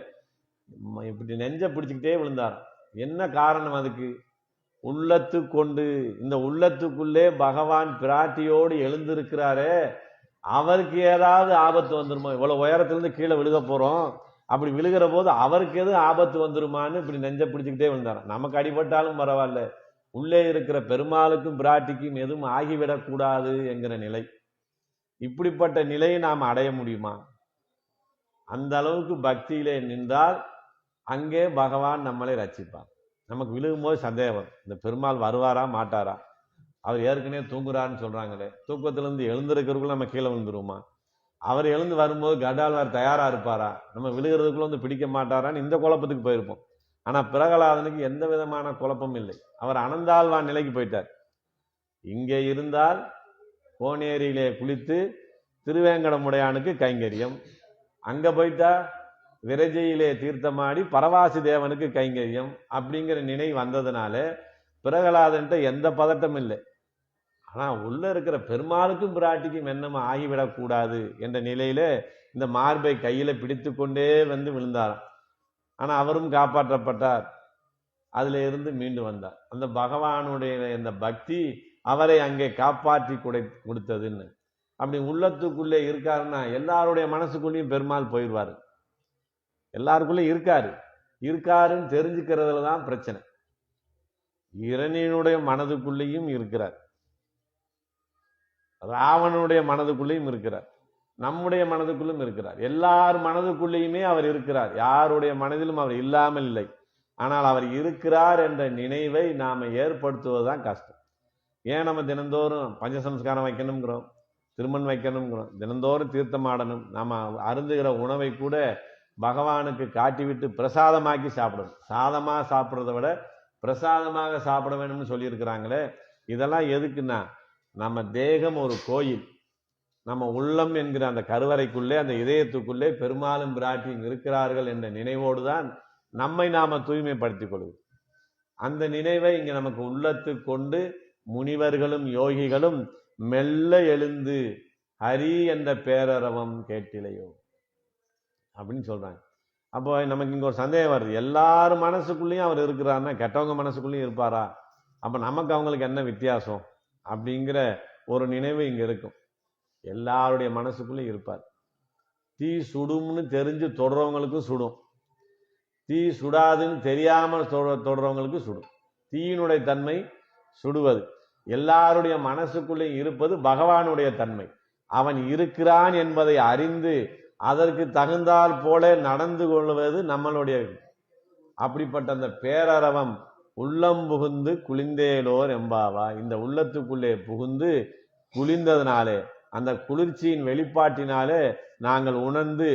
Speaker 1: இப்படி நெஞ்ச பிடிச்சுக்கிட்டே விழுந்தார். என்ன காரணம் அதுக்கு? உள்ளத்து கொண்டு, இந்த உள்ளத்துக்குள்ளே பகவான் பிராட்டியோடு எழுந்திருக்கிறாரே, அவருக்கு ஏதாவது ஆபத்து வந்துருமா? இவ்வளவு உயரத்திலிருந்து கீழே விழுக போறோம், அப்படி விழுகிற போது அவருக்கு எதுவும் ஆபத்து வந்துருமான்னு இப்படி நெஞ்ச பிடிச்சுக்கிட்டே விழுந்தார். நமக்கு அடிபட்டாலும் பரவாயில்ல, உள்ளே இருக்கிற பெருமாளுக்கும் பிராட்டிக்கும் எதுவும் ஆகிவிடக்கூடாது என்கிற நிலை. இப்படிப்பட்ட நிலையை நாம் அடைய முடியுமா? அந்த அளவுக்கு பக்தியிலே நின்றால் அங்கே பகவான் நம்மளை ரட்சிப்பார். நமக்கு விழுகும்போது சந்தேகம், இந்த பெருமாள் வருவாரா மாட்டாரா? அவர் ஏற்கனவே தூங்குறாருன்னு சொல்றாங்களே, தூக்கத்திலிருந்து எழுந்திருக்கிறதுக்குள்ள நம்ம கீழே விழுந்துருவோமா? அவர் எழுந்து வரும்போது கடால்வார் தயாரா இருப்பாரா? நம்ம விழுகிறதுக்குள்ள வந்து பிடிக்க மாட்டாரான்னு இந்த குழப்பத்துக்கு போயிருப்போம். ஆனா பிரகலாதனுக்கு எந்த விதமான குழப்பம் இல்லை. அவர் அனந்தாழ்வான் நிலைக்கு போயிட்டார். இங்கே இருந்தால் கோனேரியிலே குளித்து திருவேங்கடமுடையானுக்கு கைங்கரியம், அங்க போயிட்டா விரஜையிலே தீர்த்தமாடி பரவாசி தேவனுக்கு கைங்கரியம் அப்படிங்கிற நினைவு வந்ததுனால பிரகலாதன்ட்ட எந்த பதட்டம் இல்லை. ஆனா உள்ள இருக்கிற பெருமாளுக்கும் பிராட்டிக்கும் என்னமா ஆகிவிடக்கூடாது என்ற நிலையில இந்த மார்பை கையில பிடித்து கொண்டே வந்து விழுந்தாராம். ஆனா அவரும் காப்பாற்றப்பட்டார். அதுல இருந்து மீண்டு வந்தார். அந்த பகவானுடைய இந்த பக்தி அவரை அங்கே காப்பாற்றி கொடுத்ததுன்னு. அப்படி உள்ளத்துக்குள்ளே இருக்காருன்னா எல்லாருடைய மனசுக்குள்ளேயும் பெருமாள் போயிடுவாரு. எல்லாருக்குள்ளேயும் இருக்காருன்னு தெரிஞ்சுக்கிறதுல தான் பிரச்சனை. இரணியனுடைய மனதுக்குள்ளேயும் இருக்கிறார், ராவணனுடைய மனதுக்குள்ளேயும் இருக்கிறார், நம்முடைய மனதுக்குள்ளும் இருக்கிறார். எல்லார் மனதுக்குள்ளேயுமே அவர் இருக்கிறார். யாருடைய மனதிலும் அவர் இல்லாமல் இல்லை. ஆனால் அவர் இருக்கிறார் என்ற நினைவை நாம ஏற்படுத்துவதுதான் கஷ்டம். ஏன் நம்ம தினந்தோறும் பஞ்சசம்ஸ்காரம் வைக்கணுங்கிறோம், திருமண் வைக்கணுங்கிறோம், தினந்தோறும் தீர்த்தமாடணும், நாம அருந்துகிற உணவை கூட பகவானுக்கு காட்டிவிட்டு பிரசாதமாக்கி சாப்பிடணும். சாதமா சாப்பிட்றத விட பிரசாதமாக சாப்பிட வேணும்னு சொல்லியிருக்கிறாங்களே, இதெல்லாம் எதுக்குன்னா நம்ம தேகம் ஒரு கோயில், நம்ம உள்ளம் என்கிற அந்த கருவறைக்குள்ளே, அந்த இதயத்துக்குள்ளே பெருமாளும் பிராட்டியும் இருக்கிறார்கள் என்ற நினைவோடு தான் நம்மை நாம தூய்மைப்படுத்திக் கொள்வோம். அந்த நினைவை இங்க நமக்கு உள்ளத்து கொண்டு முனிவர்களும் யோகிகளும் மெல்ல எழுந்து ஹரி என்ற பேரரவம் கேட்டிலையோ அப்படின்னு சொல்றாங்க. அப்போ நமக்கு இங்க ஒரு சந்தேகம் வருது, எல்லாரும் மனசுக்குள்ளேயும் அவர் இருக்கிறாருன்னா கெட்டவங்க மனசுக்குள்ளேயும் இருப்பாரா? அப்ப நமக்கு அவங்களுக்கு என்ன வித்தியாசம் அப்படிங்கிற ஒரு நினைவு இங்க இருக்கும். எல்லாருடைய மனசுக்குள்ளேயும் இருப்பார். தீ சுடும்னு தெரிஞ்சு தொடுறவங்களுக்கும் சுடும், தீ சுடாதுன்னு தெரியாமல் தொடுறவங்களுக்கு சுடும். தீயினுடைய தன்மை சுடுவது. எல்லாருடைய மனசுக்குள்ளே இருப்பது பகவானுடைய தன்மை. அவன் இருக்கிறான் என்பதை அறிந்து அதற்கு தகுந்தால் போல நடந்து கொள்வது நம்மளுடைய. அப்படிப்பட்ட அந்த பேரரவம் உள்ளம் புகுந்து குளிந்தேலோர் எம்பாவா, இந்த உள்ளத்துக்குள்ளே புகுந்து குளிர்ந்ததுனாலே, அந்த குளிர்ச்சியின் வெளிப்பாட்டினாலே நாங்கள் உணர்ந்து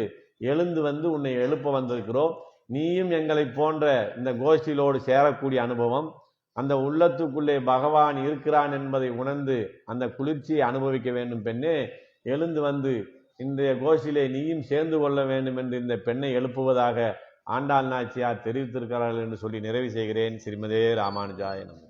Speaker 1: எழுந்து வந்து உன்னை எழுப்ப வந்திருக்கிறோம். நீயும் எங்களை போன்ற இந்த கோஷ்டியிலோடு சேரக்கூடிய அனுபவம், அந்த உள்ளத்துக்குள்ளே பகவான் இருக்கிறான் என்பதை உணர்ந்து அந்த குளிர்ச்சியை அனுபவிக்க வேண்டும். பெண்ணே, எழுந்து வந்து இன்றைய கோஷிலே நீயும் சேர்ந்து கொள்ள வேண்டும் என்று இந்த பெண்ணை எழுப்புவதாக ஆண்டாள் நாச்சியார் தெரிவித்திருக்கிறார்கள் என்று சொல்லி நிறைவு செய்கிறேன். ஸ்ரீமதே ராமானுஜாய நமः.